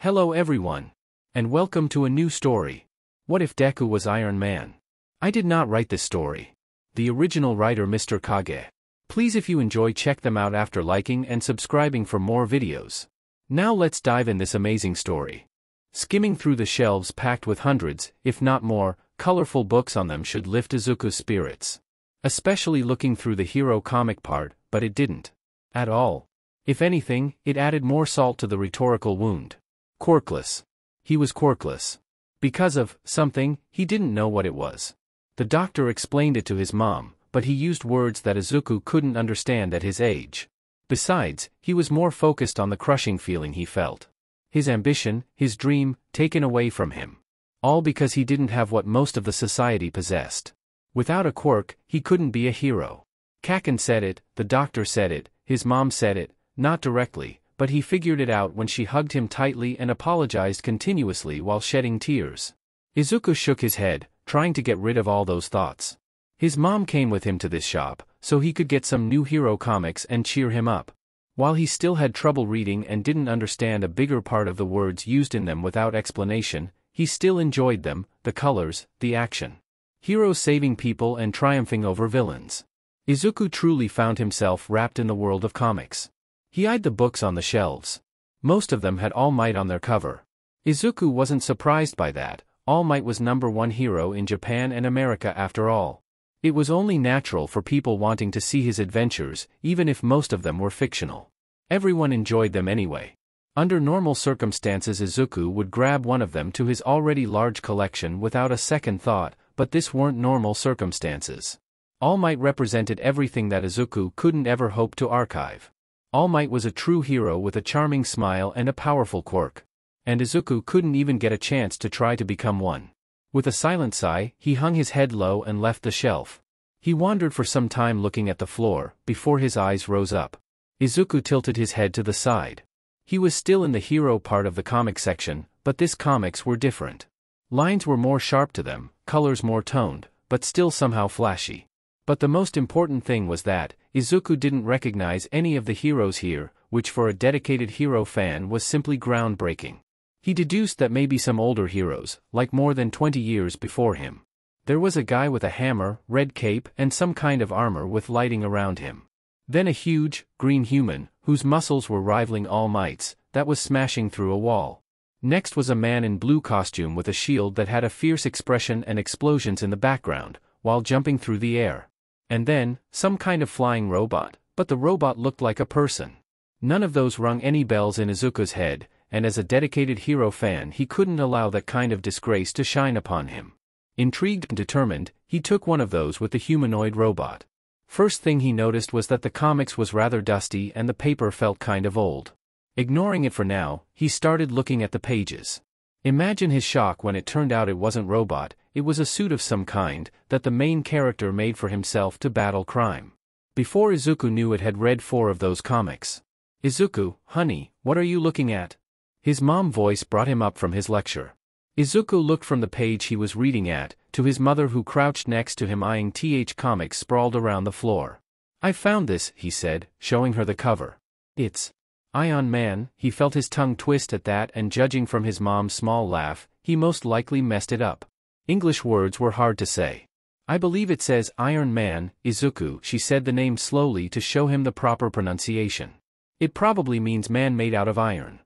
Hello everyone. And welcome to a new story. What if Deku was Iron Man? I did not write this story. The original writer Mr. Kage. Please, if you enjoy, check them out after liking and subscribing for more videos. Now let's dive in this amazing story. Skimming through the shelves packed with hundreds, if not more, colorful books on them should lift Izuku's spirits. Especially looking through the hero comic part, but it didn't. At all. If anything, it added more salt to the rhetorical wound. Quirkless. He was quirkless. Because of something, he didn't know what it was. The doctor explained it to his mom, but he used words that Izuku couldn't understand at his age. Besides, he was more focused on the crushing feeling he felt. His ambition, his dream, taken away from him. All because he didn't have what most of the society possessed. Without a quirk, he couldn't be a hero. Kaken said it, the doctor said it, his mom said it, not directly, but he figured it out when she hugged him tightly and apologized continuously while shedding tears. Izuku shook his head, trying to get rid of all those thoughts. His mom came with him to this shop, so he could get some new hero comics and cheer him up. While he still had trouble reading and didn't understand a bigger part of the words used in them without explanation, he still enjoyed them, the colors, the action. Heroes saving people and triumphing over villains. Izuku truly found himself wrapped in the world of comics. He eyed the books on the shelves. Most of them had All Might on their cover. Izuku wasn't surprised by that. All Might was #1 hero in Japan and America after all. It was only natural for people wanting to see his adventures, even if most of them were fictional. Everyone enjoyed them anyway. Under normal circumstances, Izuku would grab one of them to his already large collection without a second thought, but this weren't normal circumstances. All Might represented everything that Izuku couldn't ever hope to archive. All Might was a true hero with a charming smile and a powerful quirk. And Izuku couldn't even get a chance to try to become one. With a silent sigh, he hung his head low and left the shelf. He wandered for some time looking at the floor, before his eyes rose up. Izuku tilted his head to the side. He was still in the hero part of the comic section, but this comics were different. Lines were more sharp to them, colors more toned, but still somehow flashy. But the most important thing was that Izuku didn't recognize any of the heroes here, which for a dedicated hero fan was simply groundbreaking. He deduced that maybe some older heroes, like more than 20 years before him. There was a guy with a hammer, red cape, and some kind of armor with lighting around him. Then a huge, green human, whose muscles were rivaling All Might's, that was smashing through a wall. Next was a man in blue costume with a shield that had a fierce expression and explosions in the background, while jumping through the air. And then, some kind of flying robot, but the robot looked like a person. None of those rung any bells in Izuku's head, and as a dedicated hero fan he couldn't allow that kind of disgrace to shine upon him. Intrigued and determined, he took one of those with the humanoid robot. First thing he noticed was that the comics was rather dusty and the paper felt kind of old. Ignoring it for now, he started looking at the pages. Imagine his shock when it turned out it wasn't robot, it was a suit of some kind, that the main character made for himself to battle crime. Before Izuku knew it, had read 4 of those comics. "Izuku, honey, what are you looking at?" His mom voice brought him up from his lecture. Izuku looked from the page he was reading at, to his mother who crouched next to him eyeing comics sprawled around the floor. "I found this," he said, showing her the cover. "It's Iron Man." He felt his tongue twist at that, and judging from his mom's small laugh, he most likely messed it up. English words were hard to say. "I believe it says Iron Man, Izuku." She said the name slowly to show him the proper pronunciation. "It probably means man made out of iron."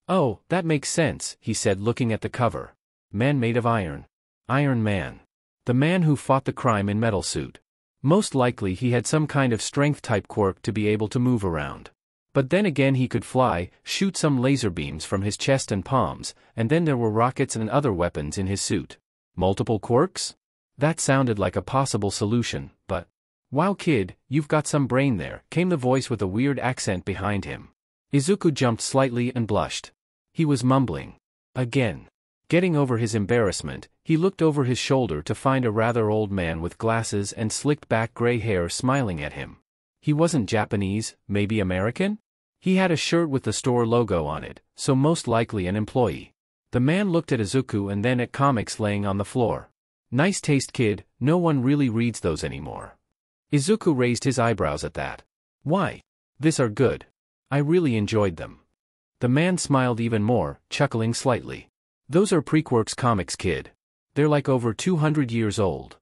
"Oh, that makes sense," he said looking at the cover. Man made of iron. Iron Man. The man who fought the crime in metal suit. Most likely he had some kind of strength-type quirk to be able to move around. But then again he could fly, shoot some laser beams from his chest and palms, and then there were rockets and other weapons in his suit. Multiple quirks? That sounded like a possible solution, but... "Wow kid, you've got some brain there," came the voice with a weird accent behind him. Izuku jumped slightly and blushed. He was mumbling. Again. Getting over his embarrassment, he looked over his shoulder to find a rather old man with glasses and slicked back gray hair smiling at him. He wasn't Japanese, maybe American? He had a shirt with the store logo on it, so most likely an employee. The man looked at Izuku and then at comics laying on the floor. "Nice taste kid, no one really reads those anymore." Izuku raised his eyebrows at that. "Why? These are good. I really enjoyed them." The man smiled even more, chuckling slightly. Those are pre-Quarks comics, kid. They're like over 200 years old.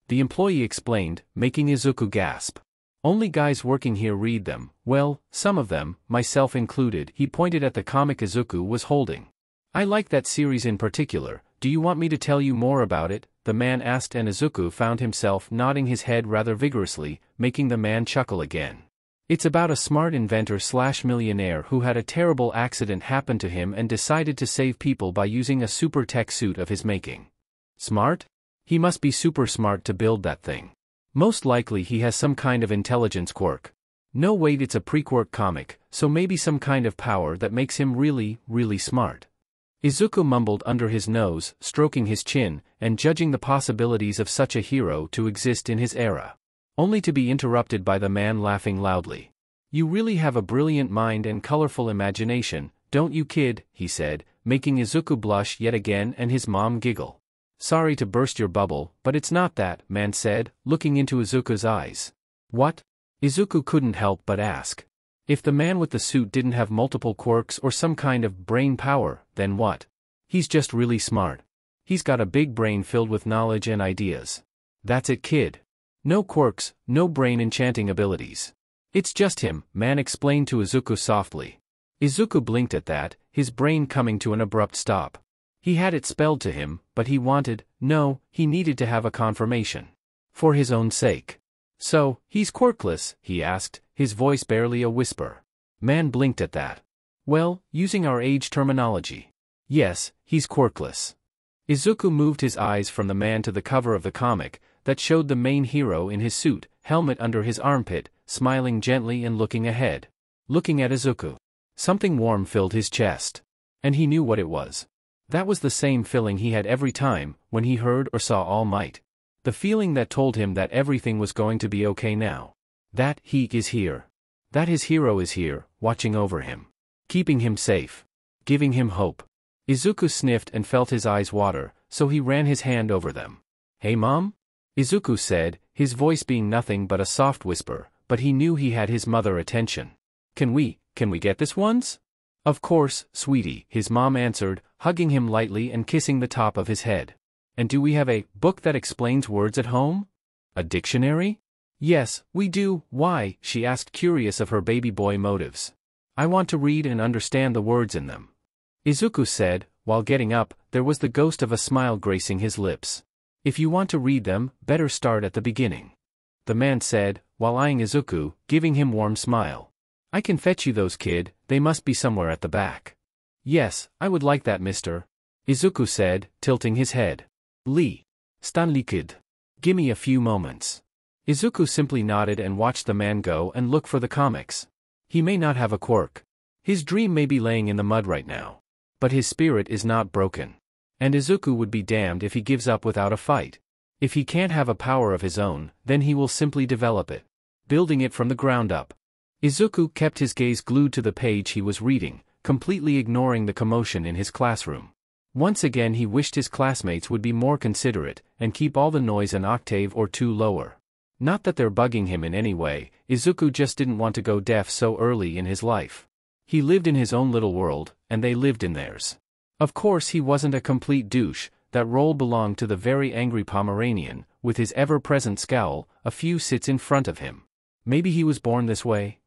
The employee explained, making Izuku gasp. Only guys working here read them, well, some of them, myself included. He pointed at the comic Izuku was holding. I like that series in particular. Do you want me to tell you more about it? The man asked, and Izuku found himself nodding his head rather vigorously, making the man chuckle again. It's about a smart inventor/millionaire who had a terrible accident happen to him and decided to save people by using a super tech suit of his making. Smart? He must be super smart to build that thing. Most likely he has some kind of intelligence quirk. No, wait, it's a pre-Quark comic, so maybe some kind of power that makes him really, really smart. Izuku mumbled under his nose, stroking his chin, and judging the possibilities of such a hero to exist in his era. Only to be interrupted by the man laughing loudly. You really have a brilliant mind and colorful imagination, don't you, kid? He said, making Izuku blush yet again and his mom giggle. Sorry to burst your bubble, but it's not that, man said, looking into Izuku's eyes. What? Izuku couldn't help but ask. If the man with the suit didn't have multiple quirks or some kind of brain power, then what? He's just really smart. He's got a big brain filled with knowledge and ideas. That's it, kid. No quirks, no brain enchanting abilities. It's just him, man explained to Izuku softly. Izuku blinked at that, his brain coming to an abrupt stop. He had it spelled to him, but he needed to have a confirmation. For his own sake. So, he's quirkless, he asked, his voice barely a whisper. Man blinked at that. Well, using our age terminology. Yes, he's quirkless. Izuku moved his eyes from the man to the cover of the comic, that showed the main hero in his suit, helmet under his armpit, smiling gently and looking ahead. Looking at Izuku. Something warm filled his chest. And he knew what it was. That was the same feeling he had every time, when he heard or saw All Might. The feeling that told him that everything was going to be okay now. That he is here. That his hero is here, watching over him. Keeping him safe. Giving him hope. Izuku sniffed and felt his eyes water, so he ran his hand over them. Hey mom? Izuku said, his voice being nothing but a soft whisper, but he knew he had his mother attention. Can we get this once? Of course, sweetie, his mom answered, hugging him lightly and kissing the top of his head. And do we have a book that explains words at home? A dictionary? Yes, we do. Why? She asked, curious of her baby boy motives. I want to read and understand the words in them. Izuku said, while getting up, there was the ghost of a smile gracing his lips. If you want to read them, better start at the beginning. The man said, while eyeing Izuku, giving him warm smile. I can fetch you those, kid, they must be somewhere at the back. Yes, I would like that, mister. Izuku said, tilting his head. Lee. Stanley, kid. Gimme a few moments. Izuku simply nodded and watched the man go and look for the comics. He may not have a quirk. His dream may be laying in the mud right now. But his spirit is not broken. And Izuku would be damned if he gives up without a fight. If he can't have a power of his own, then he will simply develop it. Building it from the ground up. Izuku kept his gaze glued to the page he was reading, completely ignoring the commotion in his classroom. Once again he wished his classmates would be more considerate, and keep all the noise an octave or two lower. Not that they're bugging him in any way, Izuku just didn't want to go deaf so early in his life. He lived in his own little world, and they lived in theirs. Of course he wasn't a complete douche, that role belonged to the very angry Pomeranian, with his ever-present scowl, a few sits in front of him. Maybe he was born this way?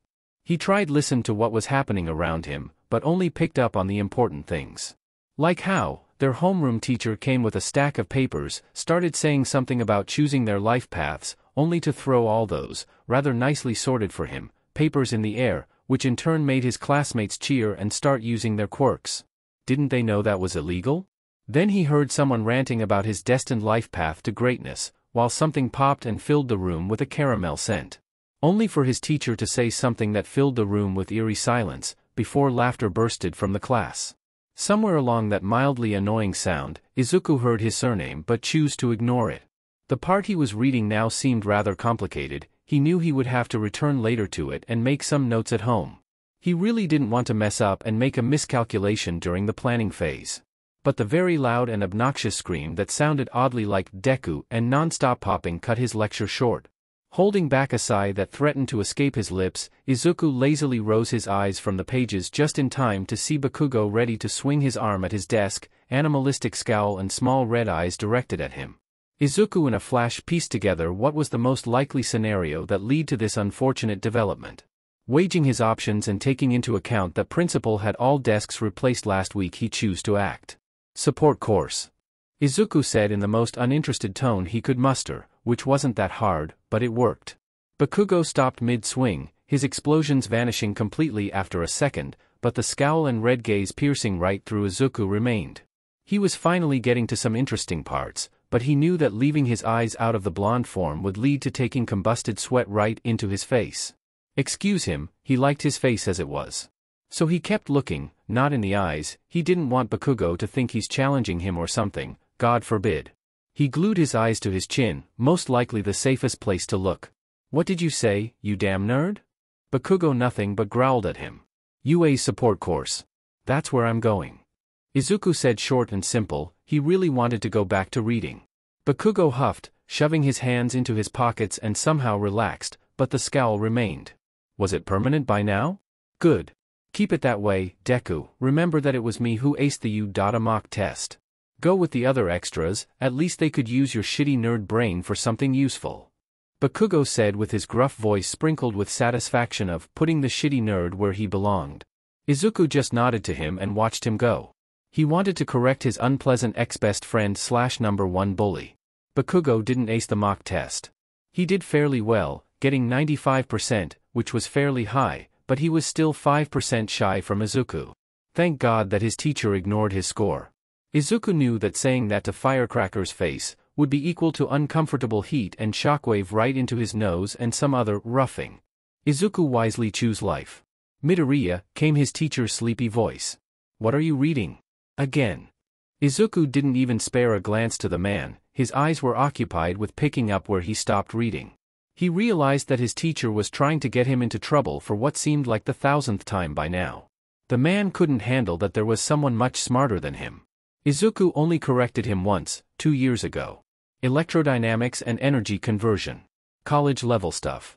He tried listen to what was happening around him, but only picked up on the important things. Like how, their homeroom teacher came with a stack of papers, started saying something about choosing their life paths, only to throw all those, rather nicely sorted for him, papers in the air, which in turn made his classmates cheer and start using their quirks. Didn't they know that was illegal? Then he heard someone ranting about his destined life path to greatness, while something popped and filled the room with a caramel scent. Only for his teacher to say something that filled the room with eerie silence, before laughter bursted from the class. Somewhere along that mildly annoying sound, Izuku heard his surname but chose to ignore it. The part he was reading now seemed rather complicated. He knew he would have to return later to it and make some notes at home. He really didn't want to mess up and make a miscalculation during the planning phase. But the very loud and obnoxious scream that sounded oddly like deku and non-stop popping cut his lecture short. Holding back a sigh that threatened to escape his lips, Izuku lazily rose his eyes from the pages just in time to see Bakugo ready to swing his arm at his desk, animalistic scowl and small red eyes directed at him. Izuku in a flash pieced together what was the most likely scenario that led to this unfortunate development. Weighing his options and taking into account that principal had all desks replaced last week, he chose to act. Support course. Izuku said in the most uninterested tone he could muster, which wasn't that hard, but it worked. Bakugo stopped mid-swing, his explosions vanishing completely after a second, but the scowl and red gaze piercing right through Izuku remained. He was finally getting to some interesting parts, but he knew that leaving his eyes out of the blonde form would lead to taking combusted sweat right into his face. Excuse him, he liked his face as it was. So he kept looking, not in the eyes. He didn't want Bakugo to think he's challenging him or something, God forbid. He glued his eyes to his chin, most likely the safest place to look. What did you say, you damn nerd? Bakugo nothing but growled at him. UA's support course. That's where I'm going. Izuku said short and simple. He really wanted to go back to reading. Bakugo huffed, shoving his hands into his pockets and somehow relaxed, but the scowl remained. Was it permanent by now? Good. Keep it that way, Deku. Remember that it was me who aced the U.A mock test. Go with the other extras, at least they could use your shitty nerd brain for something useful. Bakugo said with his gruff voice sprinkled with satisfaction of putting the shitty nerd where he belonged. Izuku just nodded to him and watched him go. He wanted to correct his unpleasant ex-best friend / number 1 bully. Bakugo didn't ace the mock test. He did fairly well, getting 95%, which was fairly high, but he was still 5% shy from Izuku. Thank God that his teacher ignored his score. Izuku knew that saying that to Firecracker's face would be equal to uncomfortable heat and shockwave right into his nose and some other roughing. Izuku wisely chose life. Midoriya, came his teacher's sleepy voice. What are you reading? Again. Izuku didn't even spare a glance to the man, his eyes were occupied with picking up where he stopped reading. He realized that his teacher was trying to get him into trouble for what seemed like the 1000th time by now. The man couldn't handle that there was someone much smarter than him. Izuku only corrected him once, 2 years ago. Electrodynamics and energy conversion. College-level stuff.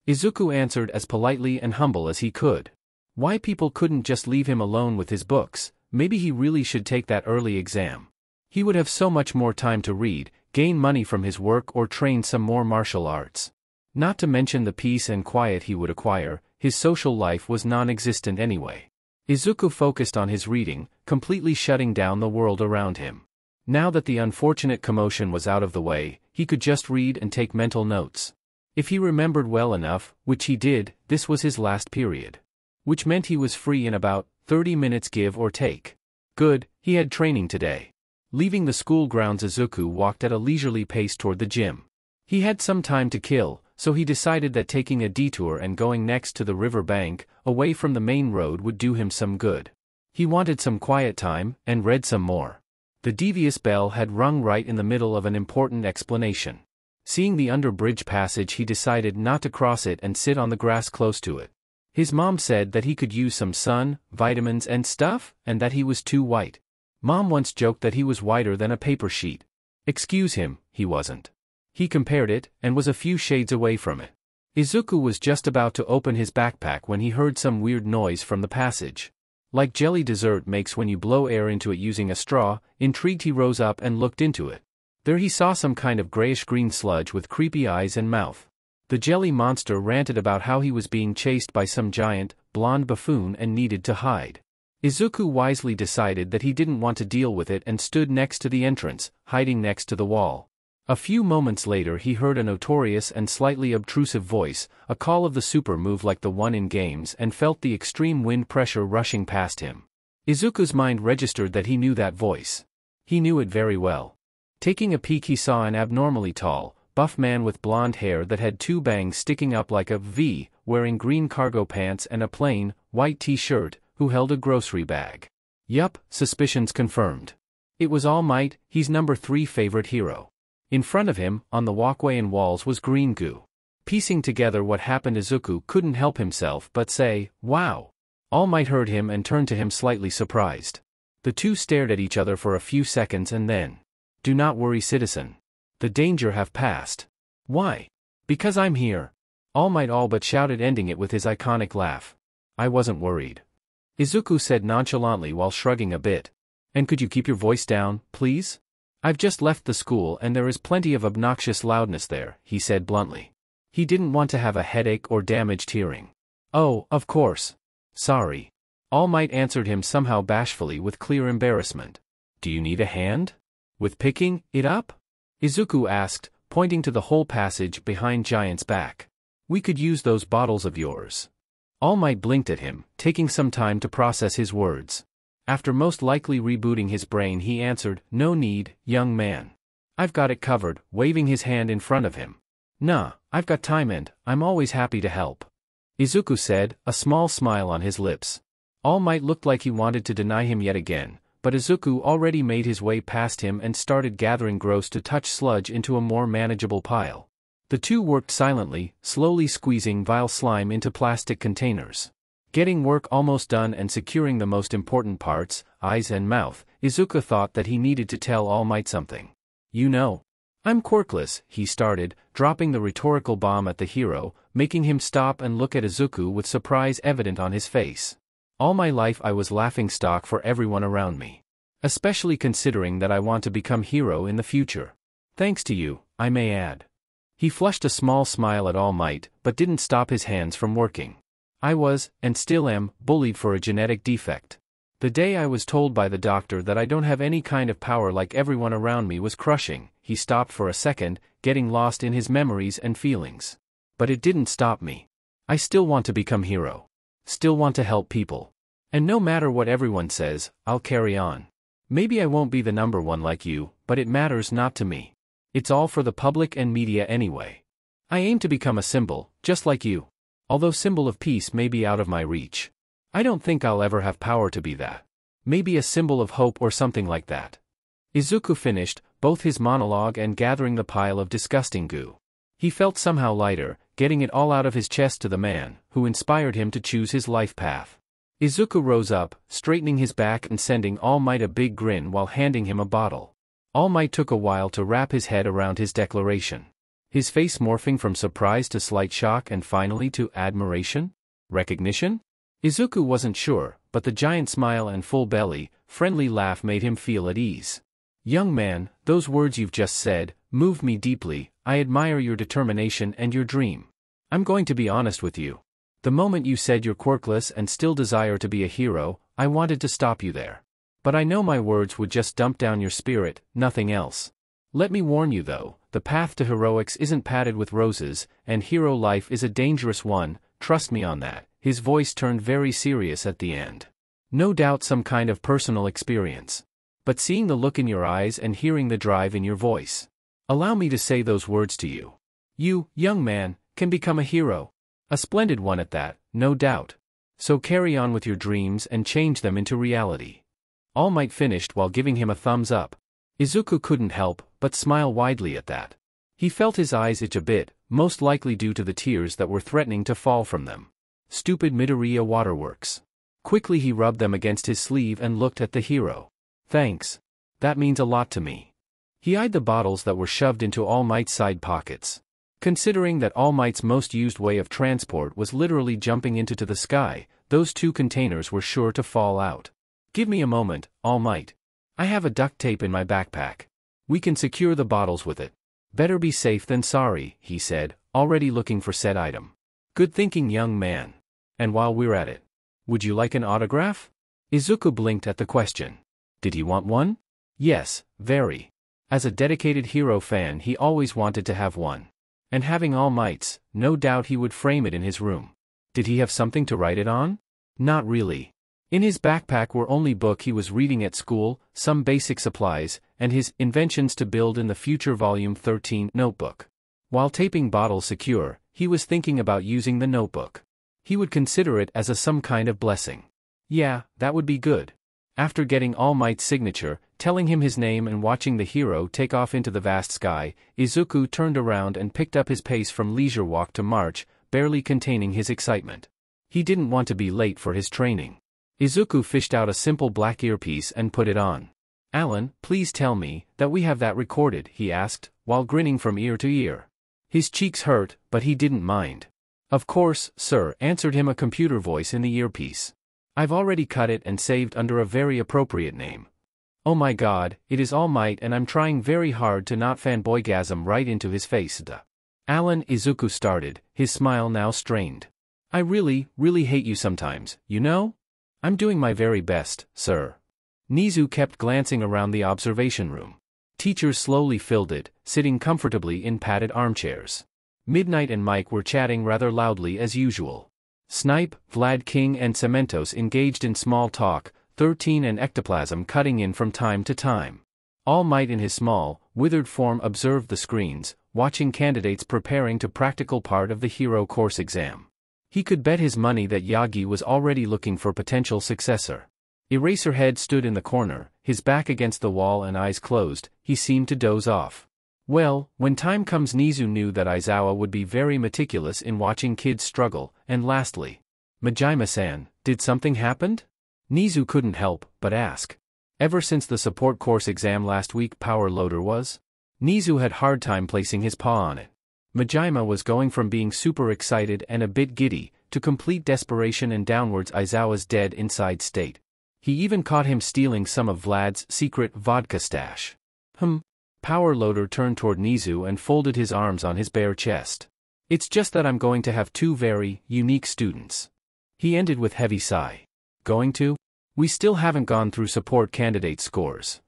Izuku answered as politely and humble as he could. Why people couldn't just leave him alone with his books? Maybe he really should take that early exam. He would have so much more time to read, gain money from his work or train some more martial arts. Not to mention the peace and quiet he would acquire, his social life was non-existent anyway. Izuku focused on his reading, completely shutting down the world around him. Now that the unfortunate commotion was out of the way, he could just read and take mental notes. If he remembered well enough, which he did, this was his last period. Which meant he was free in about 30 minutes give or take. Good, he had training today. Leaving the school grounds, Izuku walked at a leisurely pace toward the gym. He had some time to kill, so he decided that taking a detour and going next to the river bank, away from the main road, would do him some good. He wanted some quiet time, and read some more. The devious bell had rung right in the middle of an important explanation. Seeing the under-bridge passage, he decided not to cross it and sit on the grass close to it. His mom said that he could use some sun, vitamins and stuff, and that he was too white. Mom once joked that he was whiter than a paper sheet. Excuse him, he wasn't. He compared it, and was a few shades away from it. Izuku was just about to open his backpack when he heard some weird noise from the passage. Like jelly dessert makes when you blow air into it using a straw. Intrigued, he rose up and looked into it. There he saw some kind of grayish-green sludge with creepy eyes and mouth. The jelly monster ranted about how he was being chased by some giant, blonde buffoon and needed to hide. Izuku wisely decided that he didn't want to deal with it and stood next to the entrance, hiding next to the wall. A few moments later he heard a notorious and slightly obtrusive voice, a call of the super move like the one in games, and felt the extreme wind pressure rushing past him. Izuku's mind registered that he knew that voice. He knew it very well. Taking a peek, he saw an abnormally tall, buff man with blonde hair that had 2 bangs sticking up like a V, wearing green cargo pants and a plain, white t-shirt, who held a grocery bag. Yup, suspicions confirmed. It was All Might, his number 3 favorite hero. In front of him, on the walkway and walls, was green goo. Piecing together what happened, Izuku couldn't help himself but say, wow. All Might heard him and turned to him slightly surprised. The two stared at each other for a few seconds and then. Do not worry, citizen. The danger have passed. Why? Because I'm here. All Might all but shouted, ending it with his iconic laugh. I wasn't worried. Izuku said nonchalantly while shrugging a bit. And could you keep your voice down, please? I've just left the school and there is plenty of obnoxious loudness there, he said bluntly. He didn't want to have a headache or damaged hearing. Oh, of course. Sorry. All Might answered him somehow bashfully with clear embarrassment. Do you need a hand? With picking it up? Izuku asked, pointing to the whole passage behind Giant's back. We could use those bottles of yours. All Might blinked at him, taking some time to process his words. After most likely rebooting his brain, he answered, No need, young man. I've got it covered, waving his hand in front of him. Nah, I've got time and I'm always happy to help. Izuku said, a small smile on his lips. All Might looked like he wanted to deny him yet again, but Izuku already made his way past him and started gathering gross to touch sludge into a more manageable pile. The two worked silently, slowly squeezing vile slime into plastic containers. Getting work almost done and securing the most important parts, eyes and mouth, Izuku thought that he needed to tell All Might something. You know. I'm quirkless, he started, dropping the rhetorical bomb at the hero, making him stop and look at Izuku with surprise evident on his face. All my life I was laughingstock for everyone around me. Especially considering that I want to become hero in the future. Thanks to you, I may add. He flushed a small smile at All Might, but didn't stop his hands from working. I was, and still am, bullied for a genetic defect. The day I was told by the doctor that I don't have any kind of power like everyone around me was crushing. He stopped for a second, getting lost in his memories and feelings. But it didn't stop me. I still want to become hero. Still want to help people. And no matter what everyone says, I'll carry on. Maybe I won't be the number one like you, but it matters not to me. It's all for the public and media anyway. I aim to become a symbol, just like you. Although symbol of peace may be out of my reach. I don't think I'll ever have power to be that. Maybe a symbol of hope or something like that. Izuku finished, both his monologue and gathering the pile of disgusting goo. He felt somehow lighter, getting it all out of his chest to the man, who inspired him to choose his life path. Izuku rose up, straightening his back and sending All Might a big grin while handing him a bottle. All Might took a while to wrap his head around his declaration. His face morphing from surprise to slight shock and finally to admiration? Recognition? Izuku wasn't sure, but the giant smile and full belly, friendly laugh made him feel at ease. Young man, those words you've just said moved me deeply. I admire your determination and your dream. I'm going to be honest with you. The moment you said you're quirkless and still desire to be a hero, I wanted to stop you there. But I know my words would just dump down your spirit, nothing else. Let me warn you though, the path to heroics isn't padded with roses, and hero life is a dangerous one, trust me on that. His voice turned very serious at the end. No doubt some kind of personal experience. But seeing the look in your eyes and hearing the drive in your voice. Allow me to say those words to you. You, young man, can become a hero. A splendid one at that, no doubt. So carry on with your dreams and change them into reality. All Might finished while giving him a thumbs up. Izuku couldn't help but smile widely at that. He felt his eyes itch a bit, most likely due to the tears that were threatening to fall from them. Stupid Midoriya waterworks. Quickly he rubbed them against his sleeve and looked at the hero. Thanks. That means a lot to me. He eyed the bottles that were shoved into All Might's side pockets. Considering that All Might's most used way of transport was literally jumping into the sky, those two containers were sure to fall out. Give me a moment, All Might. I have a duct tape in my backpack. We can secure the bottles with it. Better be safe than sorry, he said, already looking for said item. Good thinking, young man. And while we're at it, would you like an autograph? Izuku blinked at the question. Did he want one? Yes, very. As a dedicated hero fan, he always wanted to have one. And having All Might's, no doubt he would frame it in his room. Did he have something to write it on? Not really. In his backpack were only book he was reading at school, some basic supplies, and his Inventions to Build in the Future Volume 13 notebook. While taping bottles secure, he was thinking about using the notebook. He would consider it as some kind of blessing. Yeah, that would be good. After getting All Might's signature, telling him his name and watching the hero take off into the vast sky, Izuku turned around and picked up his pace from leisure walk to march, barely containing his excitement. He didn't want to be late for his training. Izuku fished out a simple black earpiece and put it on. Alan, please tell me that we have that recorded, he asked, while grinning from ear to ear. His cheeks hurt, but he didn't mind. Of course, sir, answered him a computer voice in the earpiece. I've already cut it and saved under a very appropriate name. Oh my god, it is All Might and I'm trying very hard to not fanboygasm right into his face. Alan Izuku started, his smile now strained. I really hate you sometimes, you know? I'm doing my very best, sir. Nizu kept glancing around the observation room. Teachers slowly filled it, sitting comfortably in padded armchairs. Midnight and Mike were chatting rather loudly as usual. Snipe, Vlad King and Cementos engaged in small talk, 13 and Ectoplasm cutting in from time to time. All Might in his small, withered form observed the screens, watching candidates preparing to practical part of the hero course exam. He could bet his money that Yagi was already looking for potential successor. Eraserhead stood in the corner, his back against the wall and eyes closed. He seemed to doze off. Well, when time comes, Nizu knew that Aizawa would be very meticulous in watching kids struggle, and lastly, Majima-san, did something happen? Nizu couldn't help but ask. Ever since the support course exam last week, Power Loader was? Nizu had hard time placing his paw on it. Majima was going from being super excited and a bit giddy, to complete desperation and downwards Aizawa's dead inside state. He even caught him stealing some of Vlad's secret vodka stash. Power Loader turned toward Nizu and folded his arms on his bare chest. It's just that I'm going to have two very unique students. He ended with heavy sigh. Going to? We still haven't gone through support candidate scores.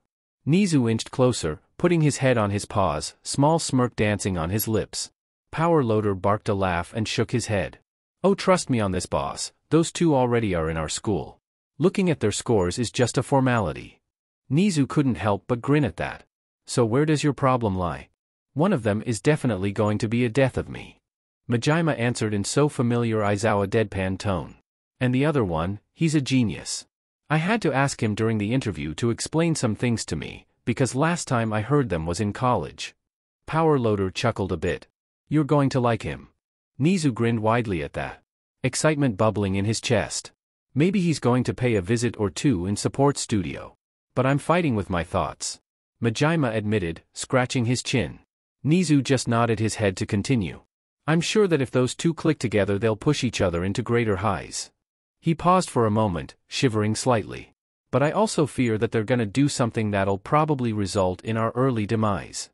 Nizu inched closer, putting his head on his paws, small smirk dancing on his lips. Power Loader barked a laugh and shook his head. Oh, trust me on this, boss, those two already are in our school. Looking at their scores is just a formality. Nizu couldn't help but grin at that. So where does your problem lie? One of them is definitely going to be a death of me. Majima answered in so familiar Aizawa deadpan tone. And the other one, he's a genius. I had to ask him during the interview to explain some things to me, because last time I heard them was in college. Power Loader chuckled a bit. You're going to like him. Nizu grinned widely at that. Excitement bubbling in his chest. Maybe he's going to pay a visit or two in support studio. But I'm fighting with my thoughts. Majima admitted, scratching his chin. Nizu just nodded his head to continue. I'm sure that if those two click together they'll push each other into greater highs. He paused for a moment, shivering slightly. But I also fear that they're gonna do something that'll probably result in our early demise.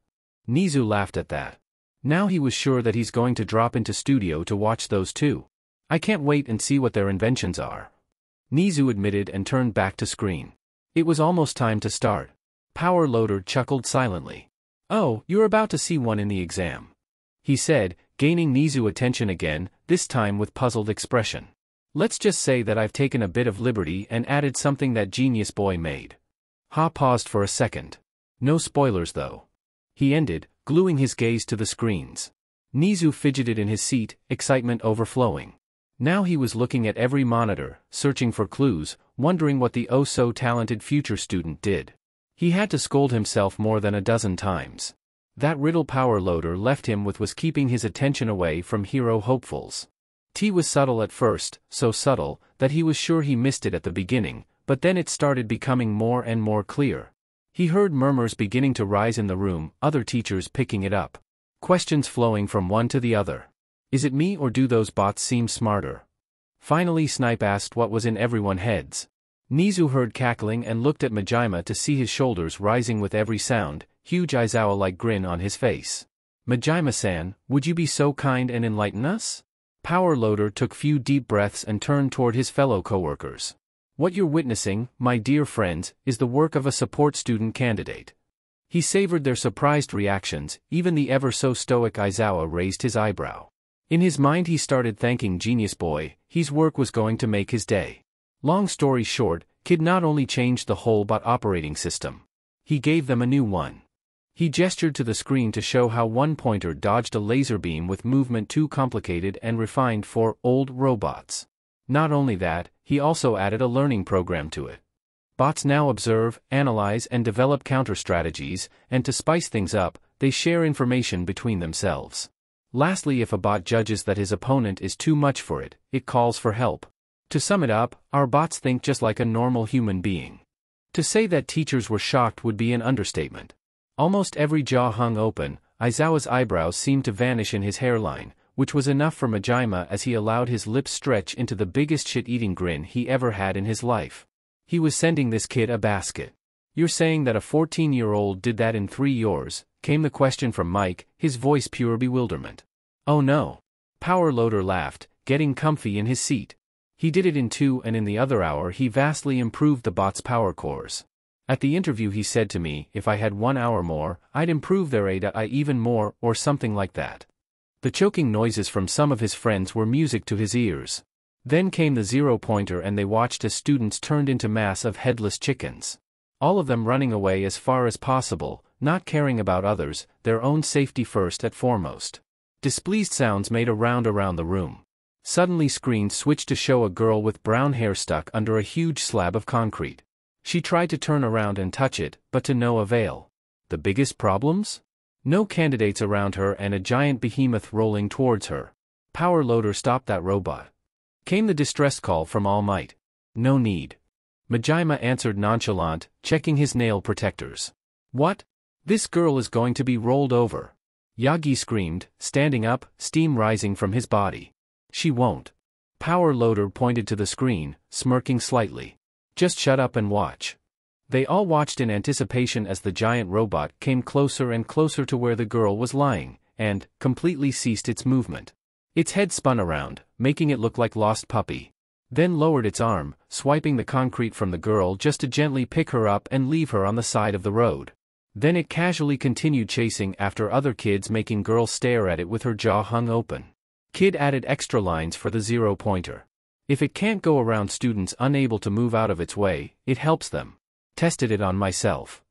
Nizu laughed at that. Now he was sure that he's going to drop into studio to watch those two. I can't wait and see what their inventions are. Nizu admitted and turned back to screen. It was almost time to start. Power Loader chuckled silently. Oh, you're about to see one in the exam. He said, gaining Nizu's attention again, this time with puzzled expression. Let's just say that I've taken a bit of liberty and added something that genius boy made. Ha paused for a second. No spoilers though. He ended, gluing his gaze to the screens. Nizu fidgeted in his seat, excitement overflowing. Now he was looking at every monitor, searching for clues, wondering what the oh-so-talented future student did. He had to scold himself more than a dozen times. That riddle Power Loader left him with was keeping his attention away from hero hopefuls. T was subtle at first, so subtle that he was sure he missed it at the beginning, but then it started becoming more and more clear. He heard murmurs beginning to rise in the room, other teachers picking it up. Questions flowing from one to the other. Is it me or do those bots seem smarter? Finally Snipe asked what was in everyone's heads. Nizu heard cackling and looked at Majima to see his shoulders rising with every sound, huge Aizawa-like grin on his face. Majima-san, would you be so kind and enlighten us? Power Loader took few deep breaths and turned toward his fellow coworkers. What you're witnessing, my dear friends, is the work of a support student candidate. He savored their surprised reactions, even the ever-so-stoic Aizawa raised his eyebrow. In his mind he started thanking Genius Boy, his work was going to make his day. Long story short, Kid not only changed the whole bot operating system. He gave them a new one. He gestured to the screen to show how one pointer dodged a laser beam with movement too complicated and refined for old robots. Not only that, he also added a learning program to it. Bots now observe, analyze and develop counter-strategies, and to spice things up, they share information between themselves. Lastly, if a bot judges that his opponent is too much for it, it calls for help. To sum it up, our bots think just like a normal human being. To say that teachers were shocked would be an understatement. Almost every jaw hung open, Aizawa's eyebrows seemed to vanish in his hairline, which was enough for Majima as he allowed his lips stretch into the biggest shit-eating grin he ever had in his life. He was sending this kid a basket. "You're saying that a 14-year-old did that in 3 years?" came the question from Mike, his voice pure bewilderment. "Oh no." Power Loader laughed, getting comfy in his seat. "He did it in 2, and in the other hour he vastly improved the bot's power cores. At the interview he said to me, if I had 1 hour more, I'd improve their AI even more, or something like that." The choking noises from some of his friends were music to his ears. Then came the 0-pointer and they watched as students turned into mass of headless chickens. All of them running away as far as possible, not caring about others, their own safety first and foremost. Displeased sounds made a round around the room. Suddenly screens switched to show a girl with brown hair stuck under a huge slab of concrete. She tried to turn around and touch it, but to no avail. The biggest problems? No candidates around her and a giant behemoth rolling towards her. Power Loader stopped that robot. Came the distress call from All Might. "No need." Majima answered nonchalant, checking his nail protectors. "What? This girl is going to be rolled over." Yagi screamed, standing up, steam rising from his body. "She won't." Power Loader pointed to the screen, smirking slightly. "Just shut up and watch." They all watched in anticipation as the giant robot came closer and closer to where the girl was lying, and completely ceased its movement. Its head spun around, making it look like Lost Puppy. Then lowered its arm, swiping the concrete from the girl just to gently pick her up and leave her on the side of the road. Then it casually continued chasing after other kids, making girl stare at it with her jaw hung open. Kid added extra lines for the 0-pointer. "If it can't go around students unable to move out of its way, it helps them. Tested it on myself."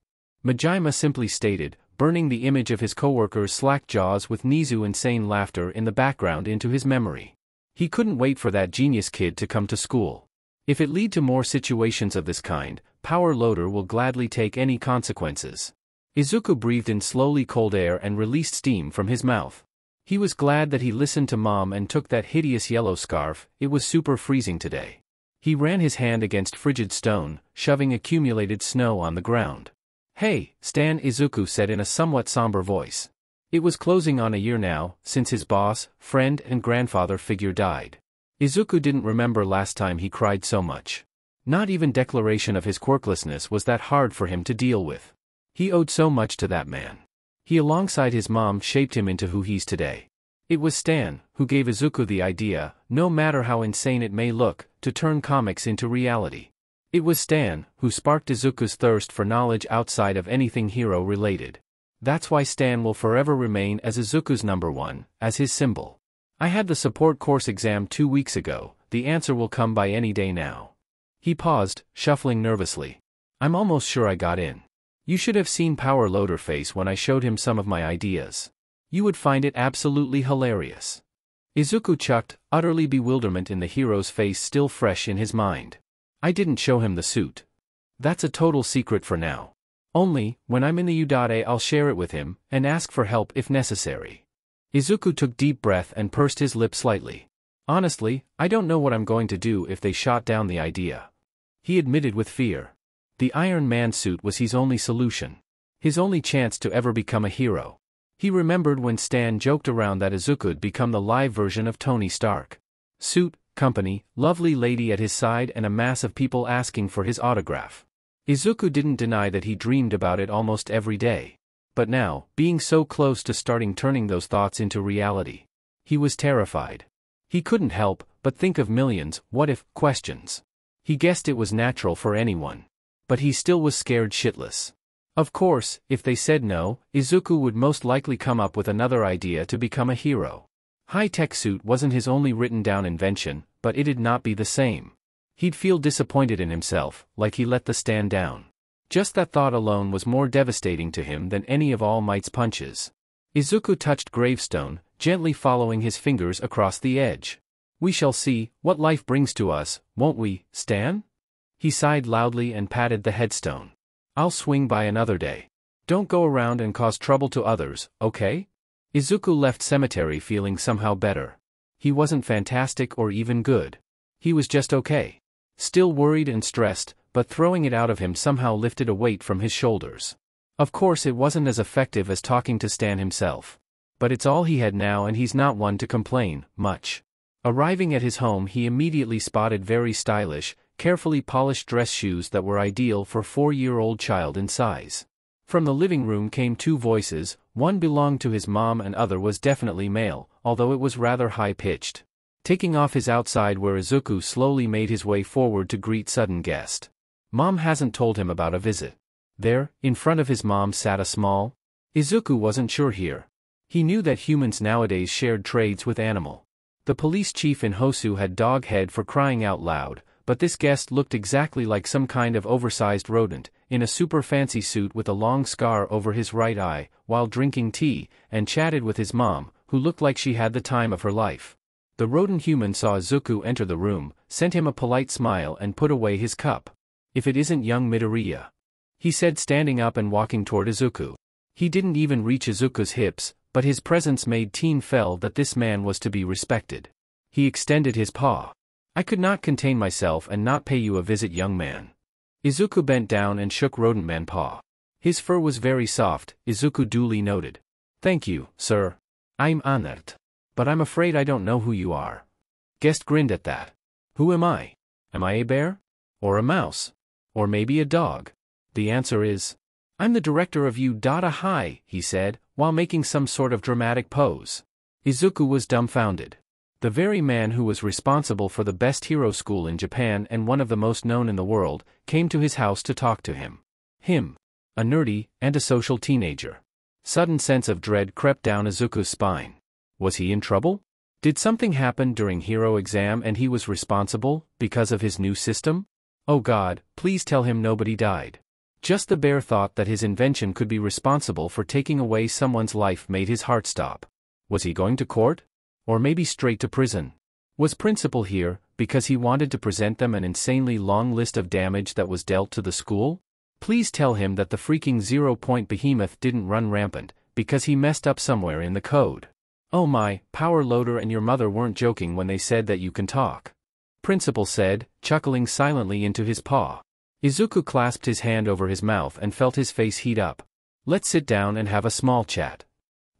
Majima simply stated, burning the image of his coworker's slack jaws with Nizu insane laughter in the background into his memory. He couldn't wait for that genius kid to come to school. If it lead to more situations of this kind, Power Loader will gladly take any consequences. Izuku breathed in slowly cold air and released steam from his mouth. He was glad that he listened to Mom and took that hideous yellow scarf. It was super freezing today. He ran his hand against frigid stone, shoving accumulated snow on the ground. "Hey, Stan," Izuku said in a somewhat somber voice. It was closing on a year now, since his boss, friend and grandfather figure died. Izuku didn't remember last time he cried so much. Not even declaration of his quirklessness was that hard for him to deal with. He owed so much to that man. He alongside his mom shaped him into who he's today. It was Stan who gave Izuku the idea, no matter how insane it may look, to turn comics into reality. It was Stan who sparked Izuku's thirst for knowledge outside of anything hero-related. That's why Stan will forever remain as Izuku's #1, as his symbol. "I had the support course exam 2 weeks ago, the answer will come by any day now." He paused, shuffling nervously. "I'm almost sure I got in. You should have seen Power Loader face when I showed him some of my ideas. You would find it absolutely hilarious." Izuku chucked, utterly bewilderment in the hero's face still fresh in his mind. "I didn't show him the suit. That's a total secret for now. Only, when I'm in the Udate I'll share it with him, and ask for help if necessary." Izuku took deep breath and pursed his lips slightly. "Honestly, I don't know what I'm going to do if they shot down the idea." He admitted with fear. The Iron Man suit was his only solution. His only chance to ever become a hero. He remembered when Stan joked around that Izuku'd become the live version of Tony Stark. Suit, company, lovely lady at his side and a mass of people asking for his autograph. Izuku didn't deny that he dreamed about it almost every day. But now, being so close to turning those thoughts into reality, he was terrified. He couldn't help but think of millions what-if questions. He guessed it was natural for anyone. But he still was scared shitless. Of course, if they said no, Izuku would most likely come up with another idea to become a hero. High-tech suit wasn't his only written-down invention, but it'd not be the same. He'd feel disappointed in himself, like he let the Stan down. Just that thought alone was more devastating to him than any of All Might's punches. Izuku touched gravestone, gently following his fingers across the edge. "We shall see what life brings to us, won't we, Stan?" He sighed loudly and patted the headstone. "I'll swing by another day. Don't go around and cause trouble to others, okay?" Izuku left cemetery feeling somehow better. He wasn't fantastic or even good. He was just okay. Still worried and stressed, but throwing it out of him somehow lifted a weight from his shoulders. Of course it wasn't as effective as talking to Stan himself. But it's all he had now and he's not one to complain, much. Arriving at his home he immediately spotted very stylish, carefully polished dress shoes that were ideal for a 4-year-old child in size. From the living room came 2 voices, one belonged to his mom and other was definitely male, although it was rather high-pitched. Taking off his outside wear Izuku slowly made his way forward to greet sudden guest. Mom hasn't told him about a visit. There, in front of his mom sat a small. Izuku wasn't sure here. He knew that humans nowadays shared traits with animal. The police chief in Hosu had dog head for crying out loud, but this guest looked exactly like some kind of oversized rodent, in a super fancy suit with a long scar over his right eye, while drinking tea, and chatted with his mom, who looked like she had the time of her life. The rodent human saw Izuku enter the room, sent him a polite smile and put away his cup. If it isn't young Midoriya, he said standing up and walking toward Izuku. He didn't even reach Izuku's hips, but his presence made Teen felt that this man was to be respected. He extended his paw. I could not contain myself and not pay you a visit, young man. Izuku bent down and shook Rodent Man's paw. His fur was very soft, Izuku duly noted. Thank you, sir. I'm honored. But I'm afraid I don't know who you are. Guest grinned at that. Who am I? Am I a bear? Or a mouse? Or maybe a dog? The answer is, I'm the director of High, he said, while making some sort of dramatic pose. Izuku was dumbfounded. The very man who was responsible for the best hero school in Japan and one of the most known in the world, came to his house to talk to him. Him. A nerdy, antisocial teenager. Sudden sense of dread crept down Izuku's spine. Was he in trouble? Did something happen during hero exam and he was responsible, because of his new system? Oh God, please tell him nobody died. Just the bare thought that his invention could be responsible for taking away someone's life made his heart stop. Was he going to court? Or maybe straight to prison? Was Principal here, because he wanted to present them an insanely long list of damage that was dealt to the school? Please tell him that the freaking 0-point behemoth didn't run rampant, because he messed up somewhere in the code. Oh my, Power Loader and your mother weren't joking when they said that you can talk. Principal said, chuckling silently into his paw. Izuku clasped his hand over his mouth and felt his face heat up. Let's sit down and have a small chat.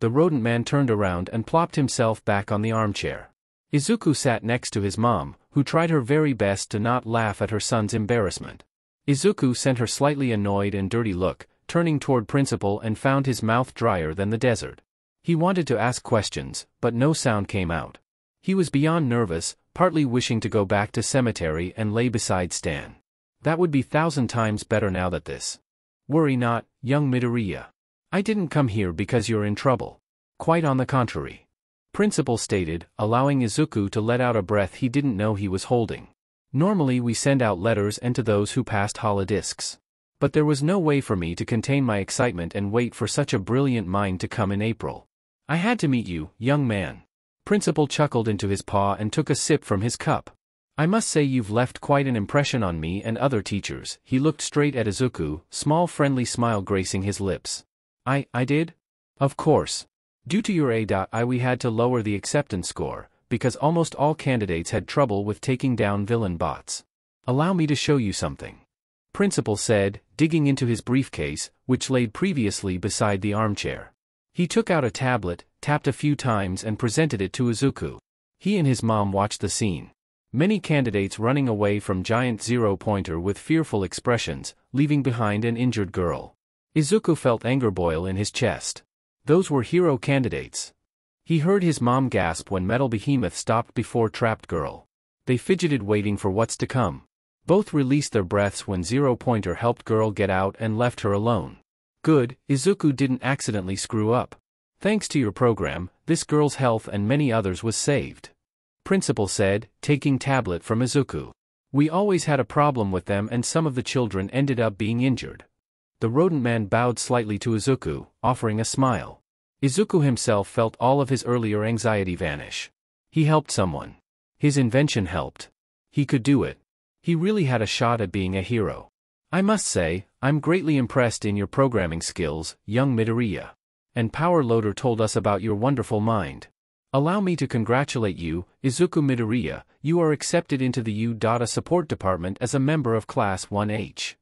The rodent man turned around and plopped himself back on the armchair. Izuku sat next to his mom, who tried her very best to not laugh at her son's embarrassment. Izuku sent her slightly annoyed and dirty look, turning toward Principal and found his mouth drier than the desert. He wanted to ask questions, but no sound came out. He was beyond nervous, partly wishing to go back to cemetery and lay beside Stan. That would be 1,000 times better now that this. Worry not, young Midoriya. I didn't come here because you're in trouble. Quite on the contrary. Principal stated, allowing Izuku to let out a breath he didn't know he was holding. Normally we send out letters and to those who passed holodiscs. But there was no way for me to contain my excitement and wait for such a brilliant mind to come in April. I had to meet you, young man. Principal chuckled into his paw and took a sip from his cup. I must say you've left quite an impression on me and other teachers. He looked straight at Izuku, small friendly smile gracing his lips. I did? Of course. Due to your A.I we had to lower the acceptance score, because almost all candidates had trouble with taking down villain bots. Allow me to show you something. Principal said, digging into his briefcase, which laid previously beside the armchair. He took out a tablet, tapped a few times and presented it to Izuku. He and his mom watched the scene. Many candidates running away from giant 0-pointer with fearful expressions, leaving behind an injured girl. Izuku felt anger boil in his chest. Those were hero candidates. He heard his mom gasp when Metal Behemoth stopped before Trapped Girl. They fidgeted waiting for what's to come. Both released their breaths when 0-pointer helped Girl get out and left her alone. Good, Izuku didn't accidentally screw up. Thanks to your program, this girl's health and many others was saved. Principal said, taking tablet from Izuku. We always had a problem with them and some of the children ended up being injured. The rodent man bowed slightly to Izuku, offering a smile. Izuku himself felt all of his earlier anxiety vanish. He helped someone. His invention helped. He could do it. He really had a shot at being a hero. I must say, I'm greatly impressed in your programming skills, young Midoriya. And Power Loader told us about your wonderful mind. Allow me to congratulate you, Izuku Midoriya, you are accepted into the U-Data Support Department as a member of Class 1H.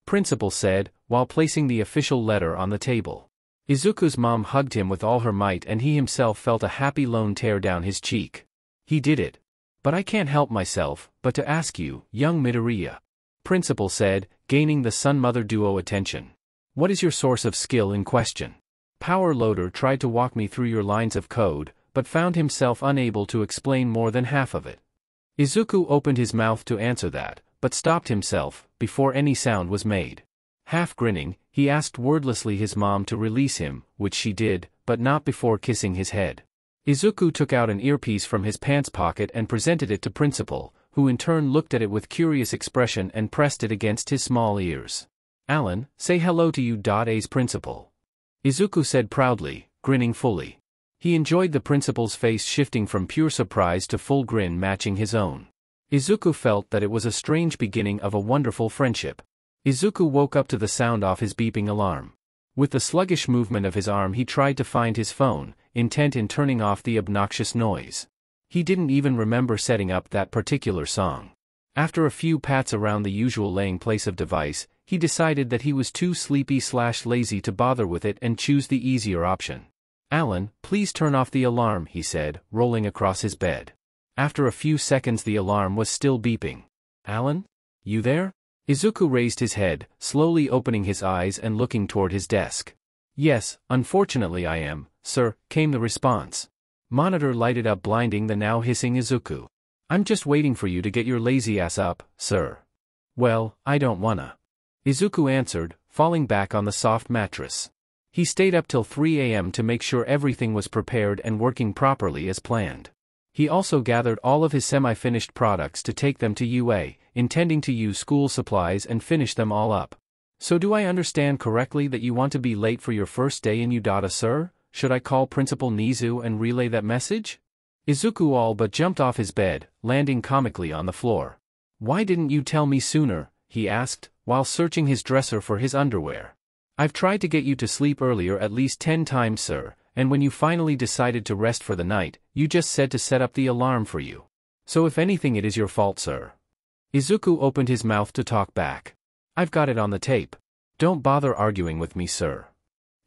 Principal said, while placing the official letter on the table. Izuku's mom hugged him with all her might and he himself felt a happy loan tear down his cheek. He did it. But I can't help myself, but to ask you, young Midoriya. Principal said, gaining the son-mother duo attention. What is your source of skill in question? Power Loader tried to walk me through your lines of code, but found himself unable to explain more than half of it. Izuku opened his mouth to answer that, but stopped himself, before any sound was made. Half grinning, he asked wordlessly his mom to release him, which she did, but not before kissing his head. Izuku took out an earpiece from his pants pocket and presented it to Principal, who in turn looked at it with curious expression and pressed it against his small ears. Alan, say hello to you. A's Principal. Izuku said proudly, grinning fully. He enjoyed the principal's face shifting from pure surprise to full grin matching his own. Izuku felt that it was a strange beginning of a wonderful friendship. Izuku woke up to the sound of his beeping alarm. With the sluggish movement of his arm he tried to find his phone, intent in turning off the obnoxious noise. He didn't even remember setting up that particular song. After a few pats around the usual laying place of device, he decided that he was too sleepy/lazy to bother with it and choose the easier option. Alan, please turn off the alarm, he said, rolling across his bed. After a few seconds the alarm was still beeping. Alan? You there? Izuku raised his head, slowly opening his eyes and looking toward his desk. Yes, unfortunately I am, sir, came the response. Monitor lighted up blinding the now hissing Izuku. I'm just waiting for you to get your lazy ass up, sir. Well, I don't wanna. Izuku answered, falling back on the soft mattress. He stayed up till 3 a.m. to make sure everything was prepared and working properly as planned. He also gathered all of his semi-finished products to take them to UA, intending to use school supplies and finish them all up. So do I understand correctly that you want to be late for your first day in Udata, sir? Should I call Principal Nizu and relay that message? Izuku all but jumped off his bed, landing comically on the floor. Why didn't you tell me sooner? He asked, while searching his dresser for his underwear. I've tried to get you to sleep earlier at least 10 times, sir, and when you finally decided to rest for the night, you just said to set up the alarm for you. So if anything it is your fault, sir. Izuku opened his mouth to talk back. I've got it on the tape. Don't bother arguing with me, sir.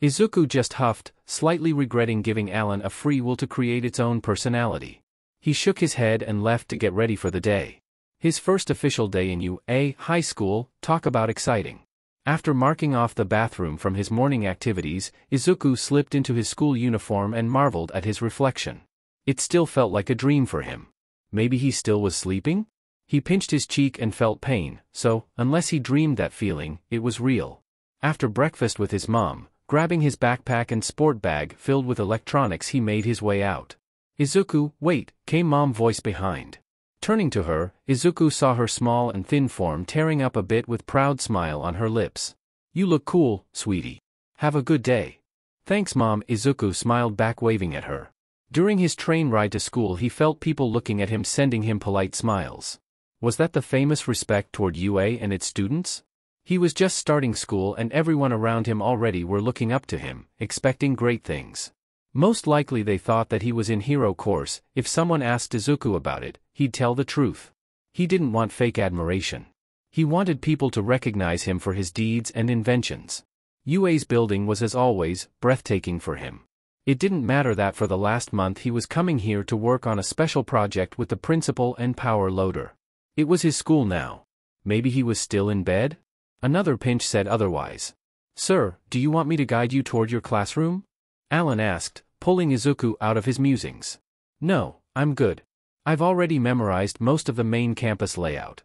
Izuku just huffed, slightly regretting giving Alan a free will to create its own personality. He shook his head and left to get ready for the day. His first official day in UA high school, talk about exciting. After marking off the bathroom from his morning activities, Izuku slipped into his school uniform and marveled at his reflection. It still felt like a dream for him. Maybe he still was sleeping? He pinched his cheek and felt pain, so, unless he dreamed that feeling, it was real. After breakfast with his mom, grabbing his backpack and sport bag filled with electronics he made his way out. Izuku, wait, came Mom's voice behind. Turning to her, Izuku saw her small and thin form tearing up a bit with proud smile on her lips. You look cool, sweetie. Have a good day. Thanks, Mom, Izuku smiled back waving at her. During his train ride to school he felt people looking at him sending him polite smiles. Was that the famous respect toward UA and its students? He was just starting school and everyone around him already were looking up to him, expecting great things. Most likely they thought that he was in hero course. If someone asked Izuku about it, he'd tell the truth. He didn't want fake admiration. He wanted people to recognize him for his deeds and inventions. UA's building was as always, breathtaking for him. It didn't matter that for the last month he was coming here to work on a special project with the principal and Power Loader. It was his school now. Maybe he was still in bed? Another pinch said otherwise. Sir, do you want me to guide you toward your classroom? Alan asked, pulling Izuku out of his musings. No, I'm good. I've already memorized most of the main campus layout.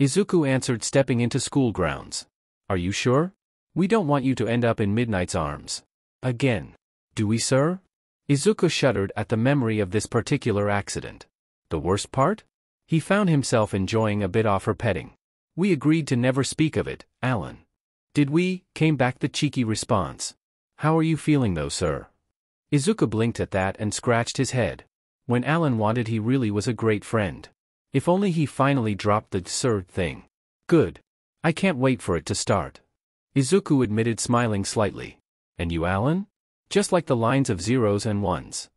Izuku answered, stepping into school grounds. Are you sure? We don't want you to end up in Midnight's arms. Again. Do we, sir? Izuku shuddered at the memory of this particular accident. The worst part? He found himself enjoying a bit off her petting. We agreed to never speak of it, Alan. Did we? Came back the cheeky response. How are you feeling though, sir? Izuku blinked at that and scratched his head. When Alan wanted he really was a great friend. If only he finally dropped the sir thing. Good. I can't wait for it to start. Izuku admitted, smiling slightly. And you, Alan? Just like the lines of zeros and ones.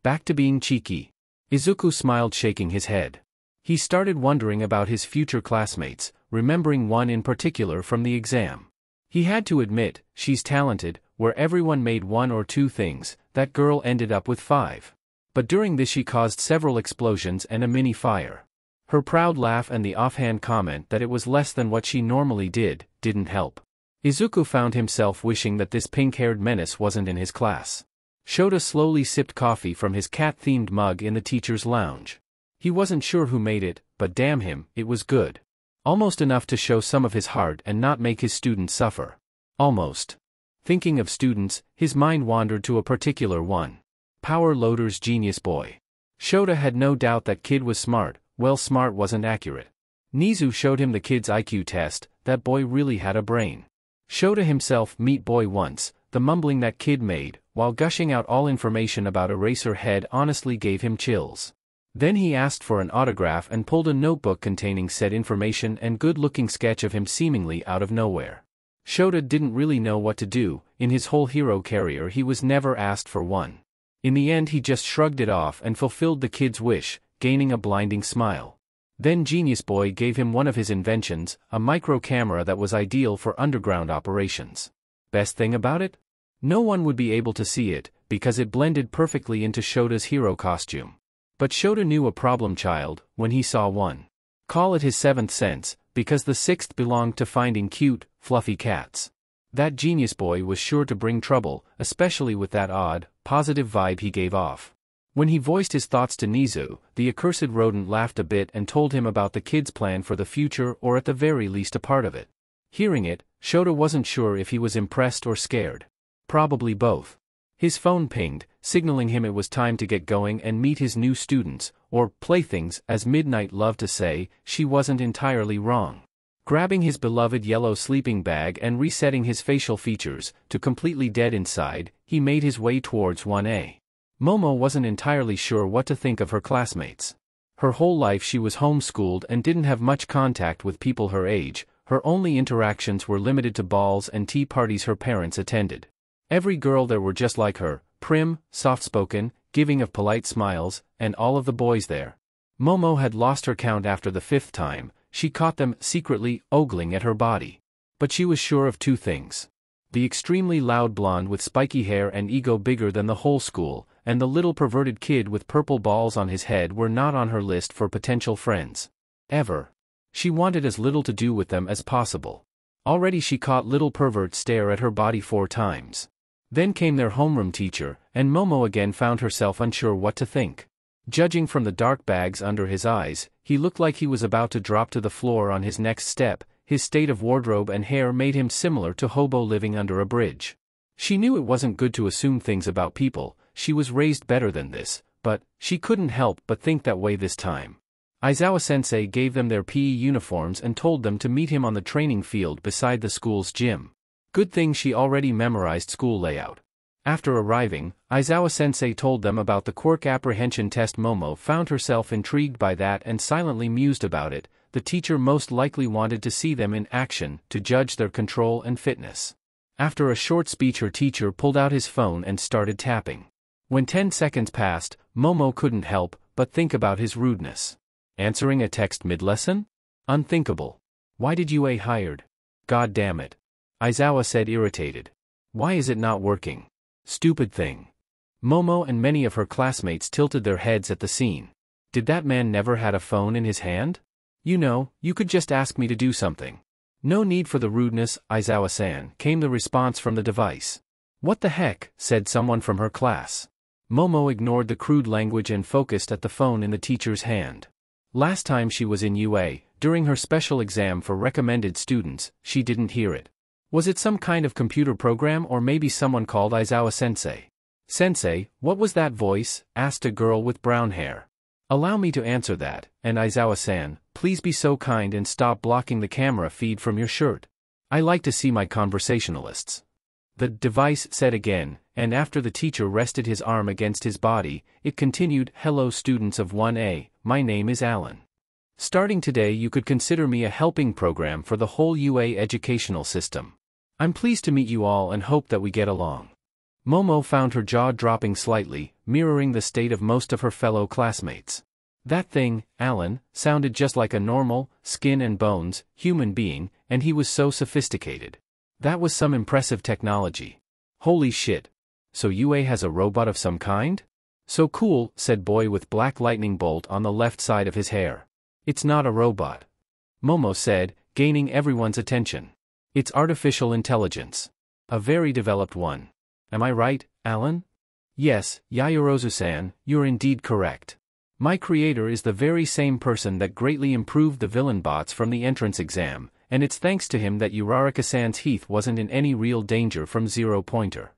Back to being cheeky. Izuku smiled, shaking his head. He started wondering about his future classmates, remembering one in particular from the exam. He had to admit, she's talented, where everyone made one or two things, that girl ended up with 5. But during this she caused several explosions and a mini fire. Her proud laugh and the offhand comment that it was less than what she normally didn't help. Izuku found himself wishing that this pink-haired menace wasn't in his class. Shota slowly sipped coffee from his cat-themed mug in the teacher's lounge. He wasn't sure who made it, but damn him, it was good. Almost enough to show some of his heart and not make his students suffer. Almost. Thinking of students, his mind wandered to a particular one. Power Loader's genius boy. Shota had no doubt that kid was smart. Well, smart wasn't accurate. Nizu showed him the kid's IQ test. That boy really had a brain. Shota himself meet boy once. The mumbling that kid made, while gushing out all information about Eraserhead, honestly gave him chills. Then he asked for an autograph and pulled a notebook containing said information and good-looking sketch of him seemingly out of nowhere. Shota didn't really know what to do. In his whole hero career he was never asked for one. In the end he just shrugged it off and fulfilled the kid's wish, gaining a blinding smile. Then Genius Boy gave him one of his inventions, a micro camera that was ideal for underground operations. Best thing about it? No one would be able to see it, because it blended perfectly into Shota's hero costume. But Shota knew a problem child when he saw one. Call it his 7th sense, because the 6th belonged to finding cute, fluffy cats. That Genius Boy was sure to bring trouble, especially with that odd, positive vibe he gave off. When he voiced his thoughts to Nizu, the accursed rodent laughed a bit and told him about the kid's plan for the future, or at the very least a part of it. Hearing it, Shota wasn't sure if he was impressed or scared. Probably both. His phone pinged, signaling him it was time to get going and meet his new students, or playthings, as Midnight loved to say. She wasn't entirely wrong. Grabbing his beloved yellow sleeping bag and resetting his facial features to completely dead inside, he made his way towards 1A. Momo wasn't entirely sure what to think of her classmates. Her whole life she was homeschooled and didn't have much contact with people her age. Her only interactions were limited to balls and tea parties her parents attended. Every girl there were just like her, prim, soft-spoken, giving of polite smiles, and all of the boys there. Momo had lost her count after the 5th time. She caught them secretly ogling at her body. But she was sure of two things. The extremely loud blonde with spiky hair and ego bigger than the whole school, and the little perverted kid with purple balls on his head were not on her list for potential friends. Ever. She wanted as little to do with them as possible. Already she caught little perverts stare at her body 4 times. Then came their homeroom teacher, and Momo again found herself unsure what to think. Judging from the dark bags under his eyes, he looked like he was about to drop to the floor on his next step. His state of wardrobe and hair made him similar to hobo living under a bridge. She knew it wasn't good to assume things about people. She was raised better than this, but she couldn't help but think that way this time. Aizawa-sensei gave them their PE uniforms and told them to meet him on the training field beside the school's gym. Good thing she already memorized school layout. After arriving, Aizawa-sensei told them about the quirk apprehension test. Momo found herself intrigued by that and silently mused about it. The teacher most likely wanted to see them in action to judge their control and fitness. After a short speech her teacher pulled out his phone and started tapping. When 10 seconds passed, Momo couldn't help but think about his rudeness. Answering a text mid-lesson? Unthinkable. Why did you hired? God damn it. Aizawa said, irritated. Why is it not working? Stupid thing. Momo and many of her classmates tilted their heads at the scene. Did that man never had a phone in his hand? You know, you could just ask me to do something. No need for the rudeness, Aizawa-san, came the response from the device. What the heck, said someone from her class. Momo ignored the crude language and focused at the phone in the teacher's hand. Last time she was in UA, during her special exam for recommended students, she didn't hear it. Was it some kind of computer program or maybe someone called Aizawa-sensei? Sensei, what was that voice? Asked a girl with brown hair. Allow me to answer that, and Aizawa-san, please be so kind and stop blocking the camera feed from your shirt. I like to see my conversationalists. The device said again, and after the teacher rested his arm against his body, it continued, hello students of 1A, my name is Alan. Starting today you could consider me a helping program for the whole UA educational system. I'm pleased to meet you all and hope that we get along. Momo found her jaw dropping slightly, mirroring the state of most of her fellow classmates. That thing, Alan, sounded just like a normal, skin and bones, human being, and he was so sophisticated. That was some impressive technology. Holy shit. So UA has a robot of some kind? So cool, said boy with black lightning bolt on the left side of his hair. It's not a robot. Momo said, gaining everyone's attention. It's artificial intelligence. A very developed one. Am I right, Alan? Yes, Yaoyorozu-san, you're indeed correct. My creator is the very same person that greatly improved the villain bots from the entrance exam, and it's thanks to him that Uraraka-san's Heath wasn't in any real danger from Zero Pointer.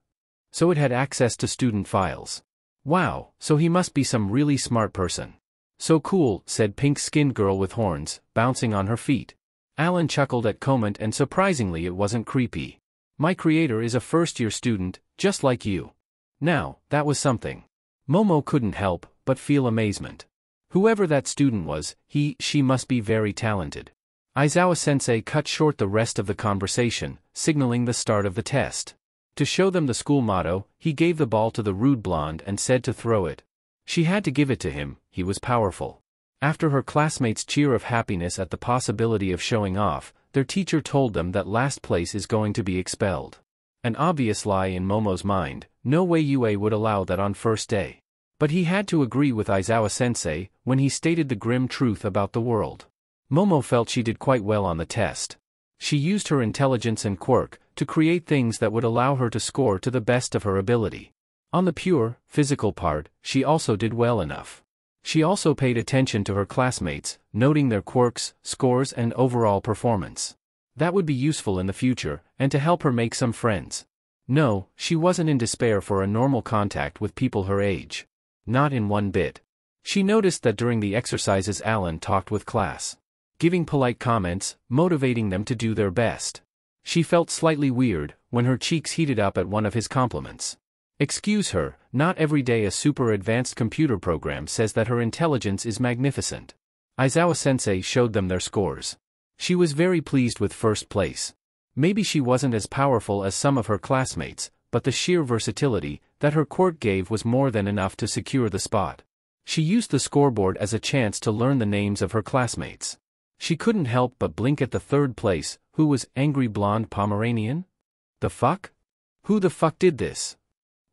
So it had access to student files. Wow, so he must be some really smart person. So cool, said pink-skinned girl with horns, bouncing on her feet. Alan chuckled at comment and surprisingly it wasn't creepy. My creator is a first-year student, just like you. Now, that was something. Momo couldn't help but feel amazement. Whoever that student was, she must be very talented. Aizawa-sensei cut short the rest of the conversation, signaling the start of the test. To show them the school motto, he gave the ball to the rude blonde and said to throw it. She had to give it to him, he was powerful. After her classmates' cheer of happiness at the possibility of showing off, their teacher told them that last place is going to be expelled. An obvious lie in Momo's mind, no way UA would allow that on first day. But he had to agree with Aizawa-sensei when he stated the grim truth about the world. Momo felt she did quite well on the test. She used her intelligence and quirk to create things that would allow her to score to the best of her ability. On the pure, physical part, she also did well enough. She also paid attention to her classmates, noting their quirks, scores and overall performance. That would be useful in the future, and to help her make some friends. No, she wasn't in despair for a normal contact with people her age. Not in one bit. She noticed that during the exercises Alan talked with class, giving polite comments, motivating them to do their best. She felt slightly weird when her cheeks heated up at one of his compliments. Excuse her, not every day a super advanced computer program says that her intelligence is magnificent. Aizawa-sensei showed them their scores. She was very pleased with first place. Maybe she wasn't as powerful as some of her classmates, but the sheer versatility that her quirk gave was more than enough to secure the spot. She used the scoreboard as a chance to learn the names of her classmates. She couldn't help but blink at the third place, who was Angry Blonde Pomeranian? The fuck? Who the fuck did this?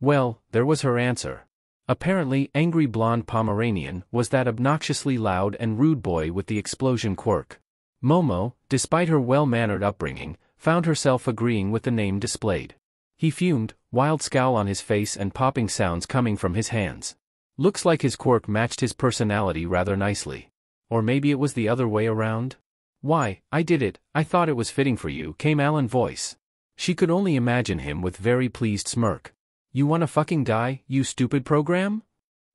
Well, there was her answer. Apparently, Angry Blonde Pomeranian was that obnoxiously loud and rude boy with the explosion quirk. Momo, despite her well-mannered upbringing, found herself agreeing with the name displayed. He fumed, wild scowl on his face and popping sounds coming from his hands. Looks like his quirk matched his personality rather nicely. Or maybe it was the other way around? Why, I did it, I thought it was fitting for you, came Alan's voice. She could only imagine him with very pleased smirk. You wanna fucking die, you stupid program?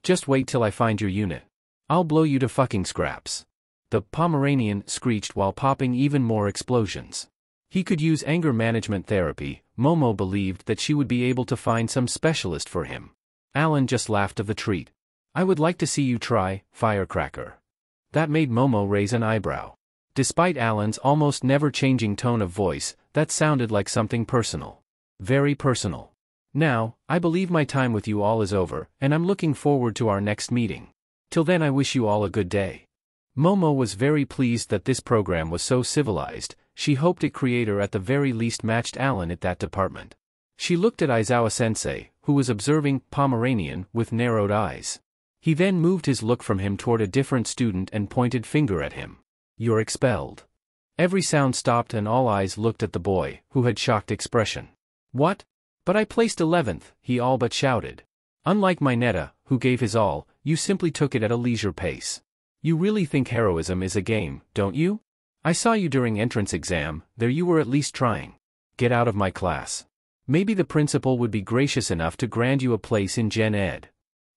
Just wait till I find your unit. I'll blow you to fucking scraps. The Pomeranian screeched while popping even more explosions. He could use anger management therapy. Momo believed that she would be able to find some specialist for him. Alan just laughed of the treat. I would like to see you try, firecracker. That made Momo raise an eyebrow. Despite Alan's almost never-changing tone of voice, that sounded like something personal. Very personal. Now, I believe my time with you all is over, and I'm looking forward to our next meeting. Till then I wish you all a good day. Momo was very pleased that this program was so civilized. She hoped its creator at the very least matched Alan at that department. She looked at Aizawa-sensei, who was observing Pomeranian with narrowed eyes. He then moved his look from him toward a different student and pointed finger at him. You're expelled. Every sound stopped and all eyes looked at the boy, who had shocked expression. What? But I placed 11th, he all but shouted. Unlike Mineta, who gave his all, you simply took it at a leisure pace. You really think heroism is a game, don't you? I saw you during entrance exam, there you were at least trying. Get out of my class. Maybe the principal would be gracious enough to grant you a place in Gen Ed.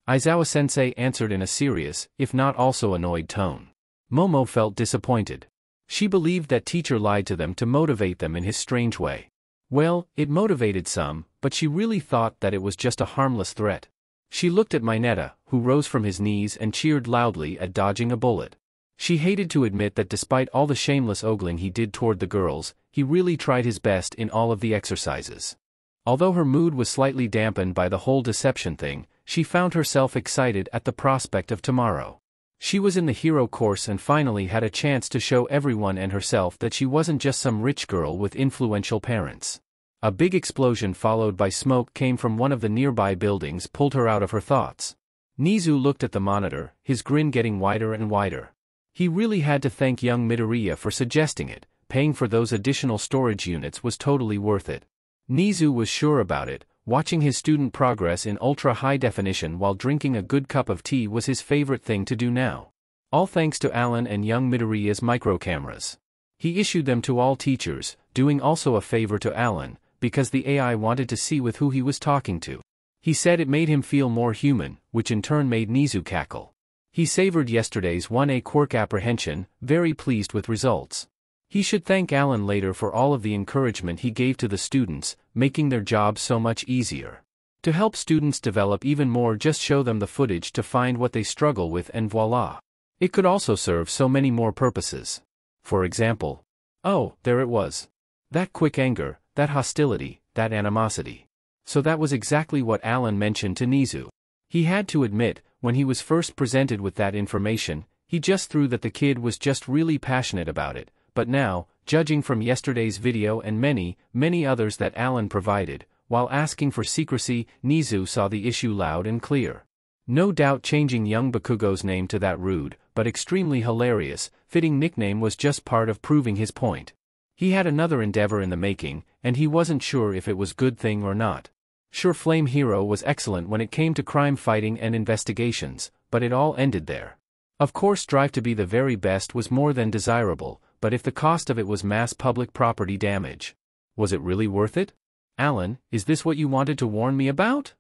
Aizawa-sensei answered in a serious, if not also annoyed tone. Momo felt disappointed. She believed that teacher lied to them to motivate them in his strange way. Well, it motivated some, but she really thought that it was just a harmless threat. She looked at Mineta, who rose from his knees and cheered loudly at dodging a bullet. She hated to admit that despite all the shameless ogling he did toward the girls, he really tried his best in all of the exercises. Although her mood was slightly dampened by the whole deception thing, she found herself excited at the prospect of tomorrow. She was in the hero course and finally had a chance to show everyone and herself that she wasn't just some rich girl with influential parents. A big explosion followed by smoke came from one of the nearby buildings pulled her out of her thoughts. Nizu looked at the monitor, his grin getting wider and wider. He really had to thank young Midoriya for suggesting it. Paying for those additional storage units was totally worth it. Nizu was sure about it. Watching his student progress in ultra-high definition while drinking a good cup of tea was his favorite thing to do now. All thanks to Alan and young Midoriya's micro-cameras. He issued them to all teachers, doing also a favor to Alan, because the AI wanted to see with who he was talking to. He said it made him feel more human, which in turn made Nizu cackle. He savored yesterday's 1A quirk apprehension, very pleased with results. He should thank Alan later for all of the encouragement he gave to the students, making their job so much easier. To help students develop even more, just show them the footage to find what they struggle with and voila. It could also serve so many more purposes. For example, oh, there it was. That quick anger, that hostility, that animosity. So that was exactly what Alan mentioned to Nizu. He had to admit, when he was first presented with that information, he just threw that the kid was just really passionate about it. But now, judging from yesterday's video and many, many others that Alan provided, while asking for secrecy, Nizu saw the issue loud and clear. No doubt changing young Bakugo's name to that rude, but extremely hilarious, fitting nickname was just part of proving his point. He had another endeavor in the making, and he wasn't sure if it was good thing or not. Sure, Flame Hero was excellent when it came to crime fighting and investigations, but it all ended there. Of course, strive to be the very best was more than desirable, but if the cost of it was mass public property damage, was it really worth it? Alan, is this what you wanted to warn me about?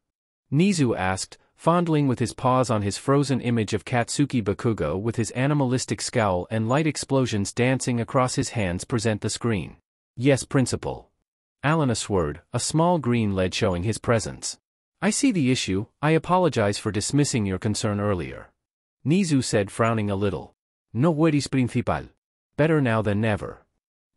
Nizu asked, fondling with his paws on his frozen image of Katsuki Bakugo with his animalistic scowl and light explosions dancing across his hands present the screen. Yes, Principal. Alan assured, a small green LED showing his presence. I see the issue. I apologize for dismissing your concern earlier. Nizu said, frowning a little. No worries, Principal. Better now than never.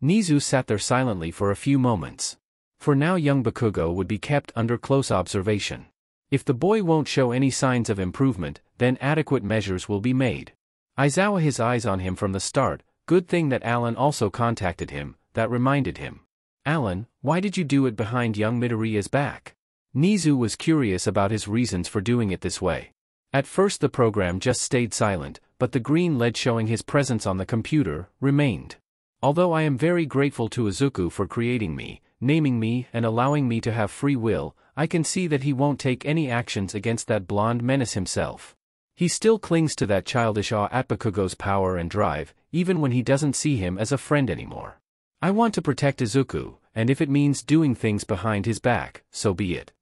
Nizu sat there silently for a few moments. For now young Bakugo would be kept under close observation. If the boy won't show any signs of improvement, then adequate measures will be made. Aizawa his eyes on him from the start, good thing that Alan also contacted him, that reminded him. Alan, why did you do it behind young Midoriya's back? Nizu was curious about his reasons for doing it this way. At first the program just stayed silent, but the green LED showing his presence on the computer remained. Although I am very grateful to Izuku for creating me, naming me and allowing me to have free will, I can see that he won't take any actions against that blonde menace himself. He still clings to that childish awe at Bakugo's power and drive, even when he doesn't see him as a friend anymore. I want to protect Izuku, and if it means doing things behind his back, so be it.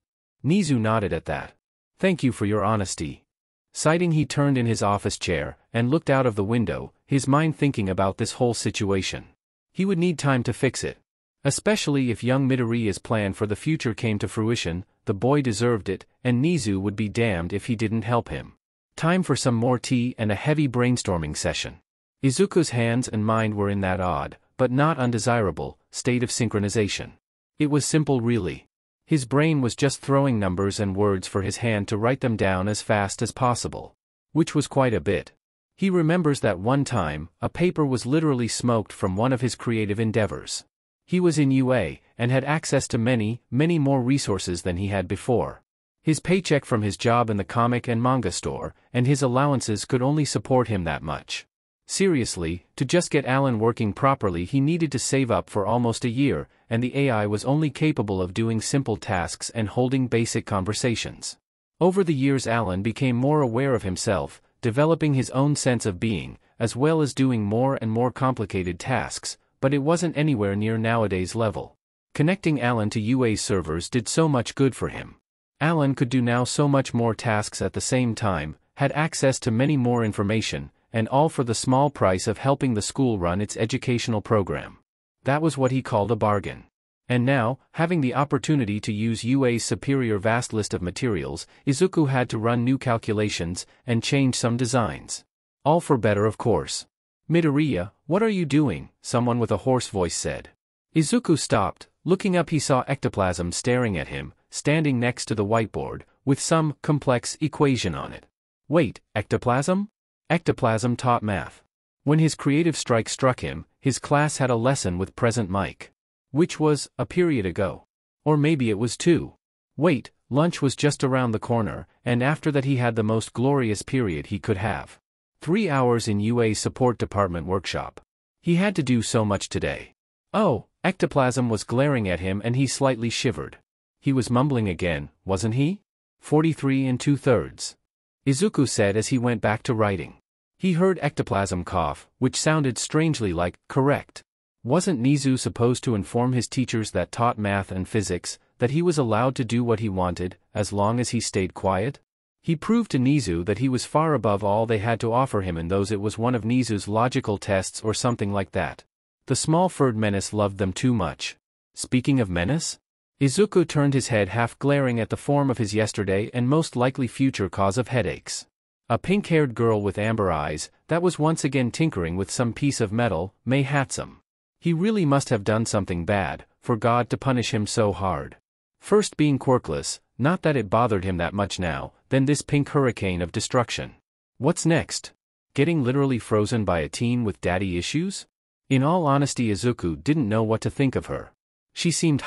Nizu nodded at that. Thank you for your honesty. Sighing, he turned in his office chair and looked out of the window, his mind thinking about this whole situation. He would need time to fix it. Especially if young Midoriya's plan for the future came to fruition, the boy deserved it, and Nizu would be damned if he didn't help him. Time for some more tea and a heavy brainstorming session. Izuku's hands and mind were in that odd, but not undesirable, state of synchronization. It was simple really. His brain was just throwing numbers and words for his hand to write them down as fast as possible. Which was quite a bit. He remembers that one time, a paper was literally smoked from one of his creative endeavors. He was in UA, and had access to many, many more resources than he had before. His paycheck from his job in the comic and manga store, and his allowances could only support him that much. Seriously, to just get Alan working properly he needed to save up for almost a year, and the AI was only capable of doing simple tasks and holding basic conversations. Over the years Alan became more aware of himself, developing his own sense of being, as well as doing more and more complicated tasks, but it wasn't anywhere near nowadays level. Connecting Alan to UA's servers did so much good for him. Alan could do now so much more tasks at the same time, had access to many more information, and all for the small price of helping the school run its educational program. That was what he called a bargain. And now, having the opportunity to use UA's superior vast list of materials, Izuku had to run new calculations and change some designs. All for better, of course. Midoriya, what are you doing? Someone with a hoarse voice said. Izuku stopped. Looking up he saw ectoplasm staring at him, standing next to the whiteboard, with some complex equation on it. Wait, ectoplasm? Ectoplasm taught math. When his creative strike struck him, his class had a lesson with present Mike. Which was, a period ago. Or maybe it was 2. Wait, lunch was just around the corner, and after that he had the most glorious period he could have. 3 hours in UA's support department workshop. He had to do so much today. Oh, ectoplasm was glaring at him and he slightly shivered. He was mumbling again, wasn't he? 43 2/3. Izuku said as he went back to writing. He heard ectoplasm cough, which sounded strangely like, correct. Wasn't Nizu supposed to inform his teachers that taught math and physics, that he was allowed to do what he wanted, as long as he stayed quiet? He proved to Nizu that he was far above all they had to offer him in those. It was one of Nizu's logical tests or something like that. The small furred menace loved them too much. Speaking of menace? Izuku turned his head, half glaring at the form of his yesterday and most likely future cause of headaches. A pink-haired girl with amber eyes, that was once again tinkering with some piece of metal, Mei Hatsum. He really must have done something bad, for God to punish him so hard. First being quirkless, not that it bothered him that much now, then this pink hurricane of destruction. What's next? Getting literally frozen by a teen with daddy issues? In all honesty, Izuku didn't know what to think of her. She seemed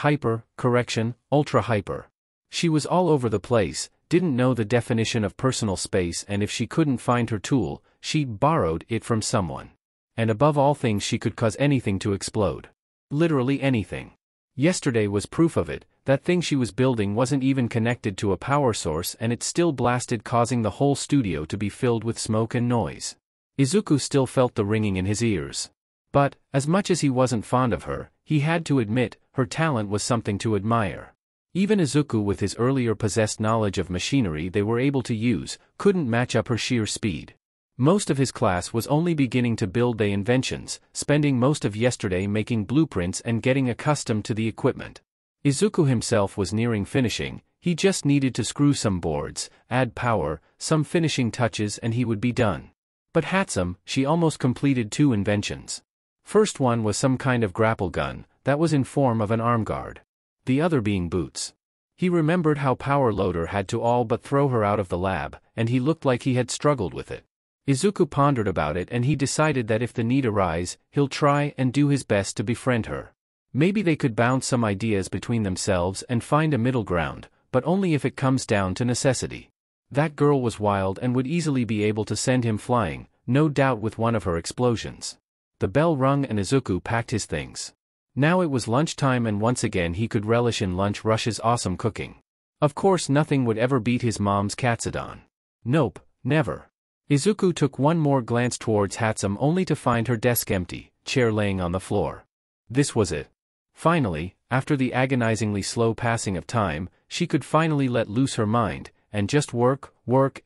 ultra hyper. She was all over the place, didn't know the definition of personal space, and if she couldn't find her tool, she borrowed it from someone. And above all things, she could cause anything to explode. Literally anything. Yesterday was proof of it. That thing she was building wasn't even connected to a power source and it still blasted, causing the whole studio to be filled with smoke and noise. Izuku still felt the ringing in his ears. But, as much as he wasn't fond of her, he had to admit, her talent was something to admire. Even Izuku, with his earlier possessed knowledge of machinery they were able to use, couldn't match up her sheer speed. Most of his class was only beginning to build their inventions, spending most of yesterday making blueprints and getting accustomed to the equipment. Izuku himself was nearing finishing, he just needed to screw some boards, add power, some finishing touches, and he would be done. But Hatsum, she almost completed 2 inventions. First one was some kind of grapple gun, that was in form of an arm guard. The other being boots. He remembered how Power Loader had to all but throw her out of the lab, and he looked like he had struggled with it. Izuku pondered about it and he decided that if the need arise, he'll try and do his best to befriend her. Maybe they could bounce some ideas between themselves and find a middle ground, but only if it comes down to necessity. That girl was wild and would easily be able to send him flying, no doubt with one of her explosions. The bell rung and Izuku packed his things. Now it was lunchtime and once again he could relish in Lunch Rush's awesome cooking. Of course nothing would ever beat his mom's katsudon. Nope, never. Izuku took one more glance towards Hatsum only to find her desk empty, chair laying on the floor. This was it. Finally, after the agonizingly slow passing of time, she could finally let loose her mind, and just work,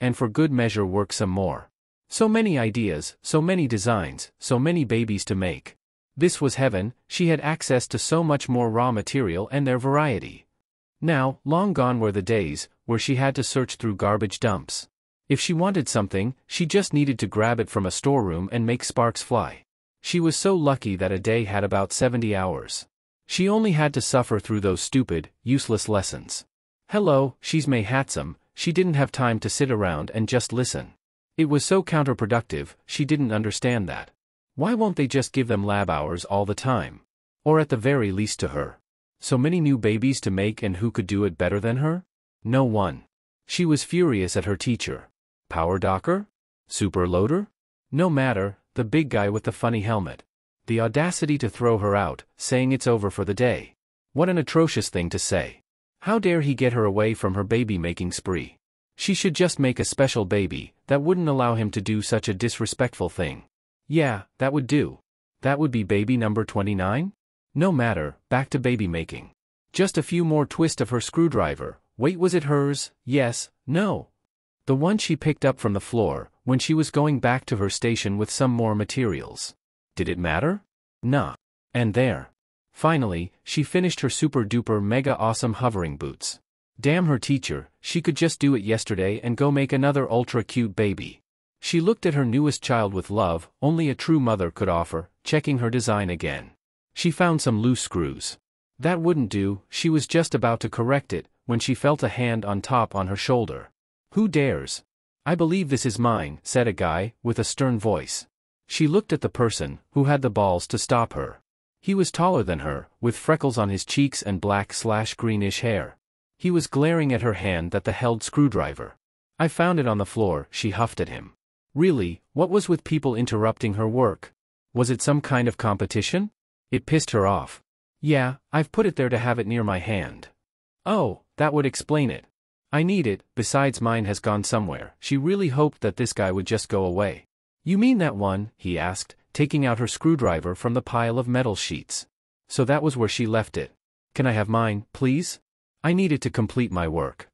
and for good measure work some more. So many ideas, so many designs, so many babies to make. This was heaven, she had access to so much more raw material and their variety. Now, long gone were the days, where she had to search through garbage dumps. If she wanted something, she just needed to grab it from a storeroom and make sparks fly. She was so lucky that a day had about 70 hours. She only had to suffer through those stupid, useless lessons. Hello, she's Mei Hatsum, she didn't have time to sit around and just listen. It was so counterproductive, she didn't understand that. Why won't they just give them lab hours all the time? Or at the very least to her. So many new babies to make, and who could do it better than her? No one. She was furious at her teacher. Power Docker? Super Loader? No matter, the big guy with the funny helmet. The audacity to throw her out, saying it's over for the day. What an atrocious thing to say. How dare he get her away from her baby-making spree? She should just make a special baby that wouldn't allow him to do such a disrespectful thing. Yeah, that would do. That would be baby number 29? No matter, back to baby making. Just a few more twists of her screwdriver. Wait, was it hers? Yes, no. The one she picked up from the floor, when she was going back to her station with some more materials. Did it matter? Nah. And there. Finally, she finished her super-duper mega-awesome hovering boots. Damn her teacher, she could just do it yesterday and go make another ultra-cute baby. She looked at her newest child with love, only a true mother could offer, checking her design again. She found some loose screws. That wouldn't do, she was just about to correct it, when she felt a hand on top on her shoulder. Who dares? I believe this is mine, said a guy, with a stern voice. She looked at the person, who had the balls to stop her. He was taller than her, with freckles on his cheeks and black/greenish hair. He was glaring at her hand that held screwdriver. I found it on the floor, she huffed at him. Really, what was with people interrupting her work? Was it some kind of competition? It pissed her off. Yeah, I've put it there to have it near my hand. Oh, that would explain it. I need it, besides mine has gone somewhere. She really hoped that this guy would just go away. You mean that one? He asked, taking out her screwdriver from the pile of metal sheets. So that was where she left it. Can I have mine, please? I need it to complete my work.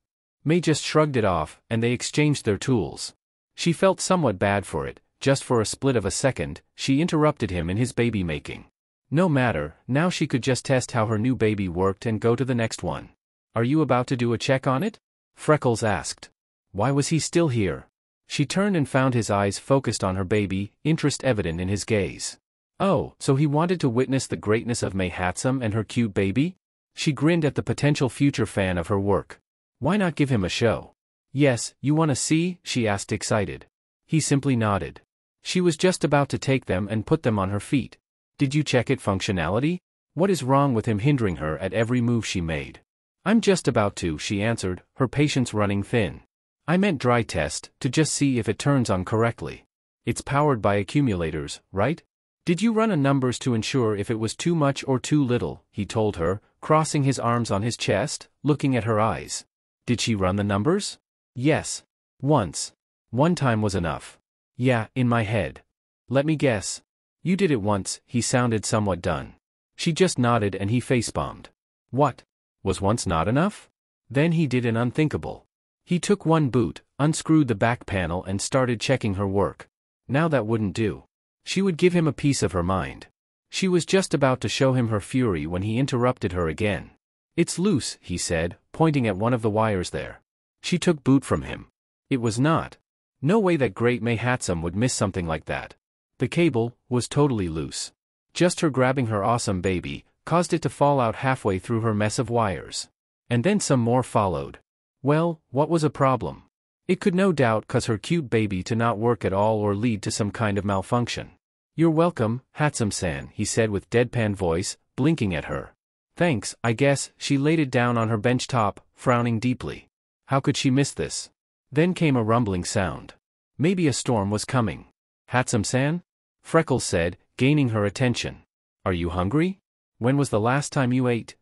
May just shrugged it off, and they exchanged their tools. She felt somewhat bad for it. Just for a split of a second, she interrupted him in his baby making. No matter, now she could just test how her new baby worked and go to the next one. Are you about to do a check on it? Freckles asked. Why was he still here? She turned and found his eyes focused on her baby, interest evident in his gaze. Oh, so he wanted to witness the greatness of May Hatsum and her cute baby? She grinned at the potential future fan of her work. Why not give him a show? Yes, you want to see? She asked excited. He simply nodded. She was just about to take them and put them on her feet. Did you check it functionality? What is wrong with him hindering her at every move she made? I'm just about to, she answered, her patience running thin. I meant dry test, to just see if it turns on correctly. It's powered by accumulators, right? Did you run a numbers to ensure if it was too much or too little? He told her, crossing his arms on his chest, looking at her eyes. Did she run the numbers? Yes. Once. One time was enough. Yeah, in my head. Let me guess. You did it once, he sounded somewhat done. She just nodded and he face-bombed. What? Was once not enough? Then he did an unthinkable. He took one boot, unscrewed the back panel and started checking her work. Now that wouldn't do. She would give him a piece of her mind. She was just about to show him her fury when he interrupted her again. It's loose, he said, pointing at one of the wires there. She took boot from him. It was not. No way that great May Hatsum would miss something like that. The cable was totally loose. Just her grabbing her awesome baby caused it to fall out halfway through her mess of wires. And then some more followed. Well, what was a problem? It could no doubt cause her cute baby to not work at all or lead to some kind of malfunction. You're welcome, Hatsum-san, he said with deadpan voice, blinking at her. Thanks, I guess. She laid it down on her bench top, frowning deeply. How could she miss this? Then came a rumbling sound. Maybe a storm was coming. Hatsum-san? Freckles said, gaining her attention. Are you hungry? When was the last time you ate?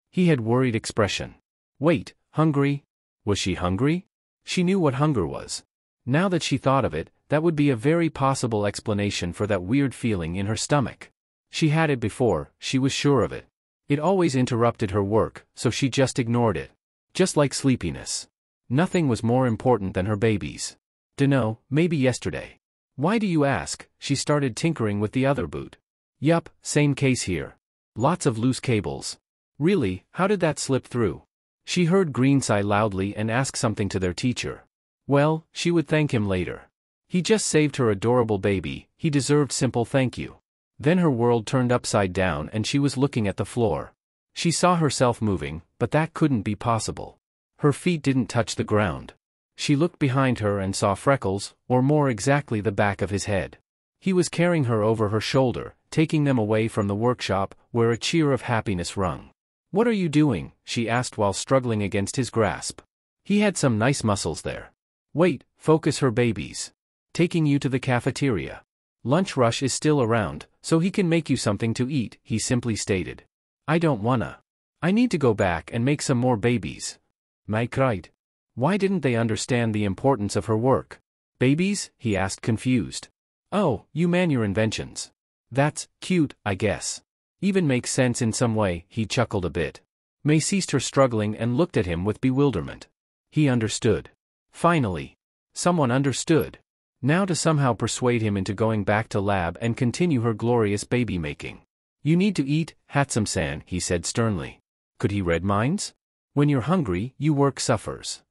He had worried expression. Wait, hungry? Was she hungry? She knew what hunger was. Now that she thought of it, that would be a very possible explanation for that weird feeling in her stomach. She had it before, she was sure of it. It always interrupted her work, so she just ignored it. Just like sleepiness. Nothing was more important than her babies. Dunno, maybe yesterday. Why do you ask? She started tinkering with the other boot. Yup, same case here. Lots of loose cables. Really, how did that slip through? She heard Green sigh loudly and ask something to their teacher. Well, she would thank him later. He just saved her adorable baby, he deserved simple thank you. Then her world turned upside down and she was looking at the floor. She saw herself moving, but that couldn't be possible. Her feet didn't touch the ground. She looked behind her and saw Freckles, or more exactly the back of his head. He was carrying her over her shoulder, taking them away from the workshop, where a cheer of happiness rung. What are you doing? She asked while struggling against his grasp. He had some nice muscles there. Wait, focus her babies. Taking you to the cafeteria. Lunch rush is still around, so he can make you something to eat, he simply stated. I don't wanna. I need to go back and make some more babies. Mai cried. Why didn't they understand the importance of her work? Babies? He asked confused. Oh, you man your inventions. That's cute, I guess. Even makes sense in some way, he chuckled a bit. May ceased her struggling and looked at him with bewilderment. He understood. Finally. Someone understood. Now to somehow persuade him into going back to lab and continue her glorious baby making. You need to eat, Hatsum-san, he said sternly. Could he read minds? When you're hungry, your work suffers.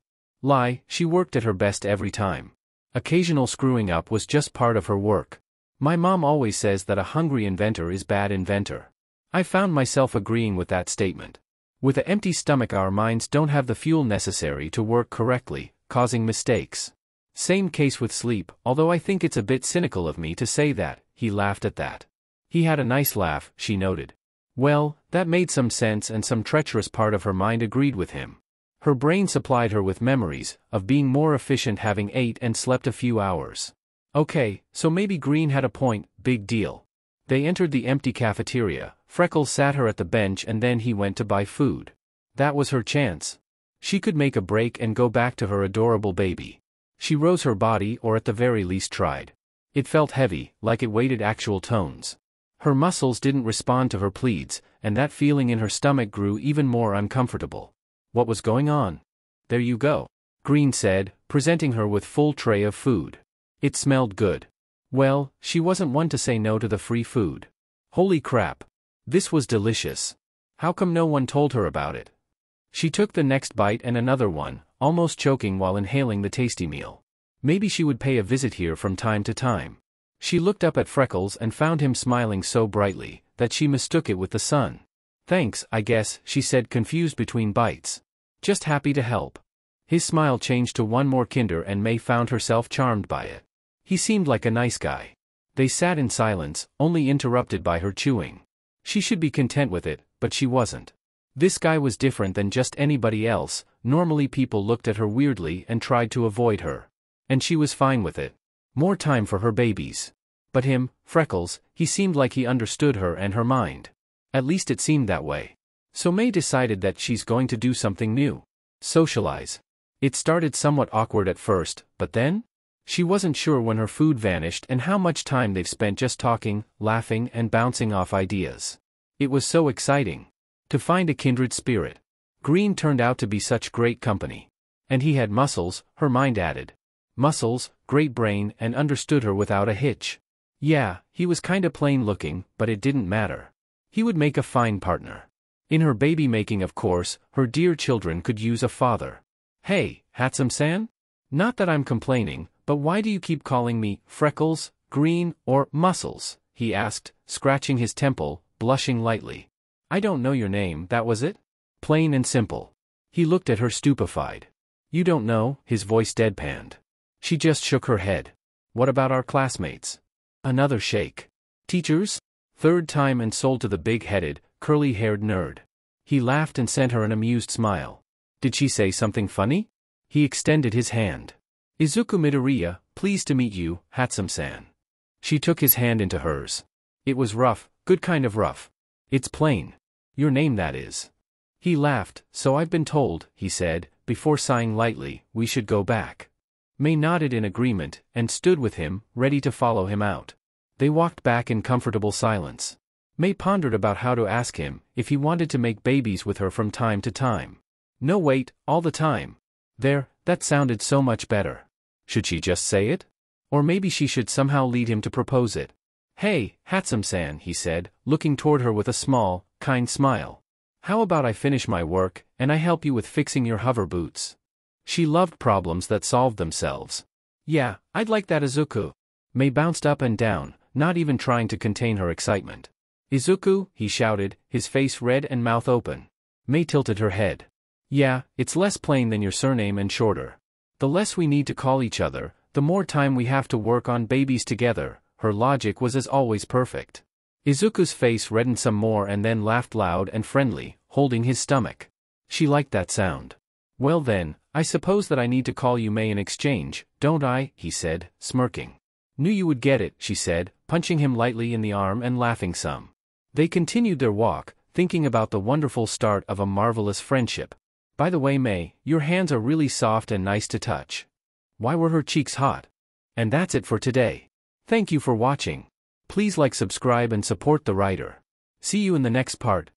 Lie, she worked at her best every time. Occasional screwing up was just part of her work. My mom always says that a hungry inventor is bad inventor. I found myself agreeing with that statement. With an empty stomach our minds don't have the fuel necessary to work correctly, causing mistakes. Same case with sleep, although I think it's a bit cynical of me to say that, he laughed at that. He had a nice laugh, she noted. Well, that made some sense, and some treacherous part of her mind agreed with him. Her brain supplied her with memories of being more efficient having ate and slept a few hours. Okay, so maybe Green had a point, big deal. They entered the empty cafeteria. Freckles sat her at the bench and then he went to buy food. That was her chance. She could make a break and go back to her adorable baby. She rose her body, or at the very least tried. It felt heavy, like it weighted actual tons. Her muscles didn't respond to her pleads, and that feeling in her stomach grew even more uncomfortable. What was going on? There you go, Green said, presenting her with full tray of food. It smelled good. Well, she wasn't one to say no to the free food. Holy crap. This was delicious. How come no one told her about it? She took the next bite and another one, almost choking while inhaling the tasty meal. Maybe she would pay a visit here from time to time. She looked up at Freckles and found him smiling so brightly that she mistook it with the sun. Thanks, I guess, she said, confused between bites. Just happy to help. His smile changed to one more kinder and May found herself charmed by it. He seemed like a nice guy. They sat in silence, only interrupted by her chewing. She should be content with it, but she wasn't. This guy was different than just anybody else. Normally people looked at her weirdly and tried to avoid her. And she was fine with it. More time for her babies. But him, Freckles, he seemed like he understood her and her mind. At least it seemed that way. So May decided that she's going to do something new. Socialize. It started somewhat awkward at first, but then? She wasn't sure when her food vanished and how much time they've spent just talking, laughing, and bouncing off ideas. It was so exciting. To find a kindred spirit. Green turned out to be such great company. And he had muscles, her mind added. Muscles, great brain, and understood her without a hitch. Yeah, he was kinda plain looking, but it didn't matter. He would make a fine partner. In her baby making, of course, her dear children could use a father. Hey, Hatsum-san? Not that I'm complaining, but why do you keep calling me Freckles, Green, or Muscles? He asked, scratching his temple, blushing lightly. I don't know your name, that was it? Plain and simple. He looked at her stupefied. You don't know? His voice deadpanned. She just shook her head. What about our classmates? Another shake. Teachers? Third time and sold to the big-headed, curly-haired nerd. He laughed and sent her an amused smile. Did she say something funny? He extended his hand. Izuku Midoriya, pleased to meet you, Hatsum-san. She took his hand into hers. It was rough, good kind of rough. It's plain. Your name, that is. He laughed. So I've been told, he said, before sighing lightly. We should go back. May nodded in agreement, and stood with him, ready to follow him out. They walked back in comfortable silence. May pondered about how to ask him if he wanted to make babies with her from time to time. No, wait, all the time. There, that sounded so much better. Should she just say it? Or maybe she should somehow lead him to propose it. Hey, Hatsum-san, he said, looking toward her with a small, kind smile. How about I finish my work, and I help you with fixing your hover boots? She loved problems that solved themselves. Yeah, I'd like that, Izuku. May bounced up and down, not even trying to contain her excitement. Izuku, he shouted, his face red and mouth open. May tilted her head. Yeah, it's less plain than your surname and shorter. The less we need to call each other, the more time we have to work on babies together. Her logic was as always perfect. Izuku's face reddened some more and then laughed loud and friendly, holding his stomach. She liked that sound. Well then, I suppose that I need to call you May in exchange, don't I? He said, smirking. Knew you would get it, she said, punching him lightly in the arm and laughing some. They continued their walk, thinking about the wonderful start of a marvelous friendship. By the way, May, your hands are really soft and nice to touch. Why were her cheeks hot? And that's it for today. Thank you for watching. Please like, subscribe, and support the writer. See you in the next part.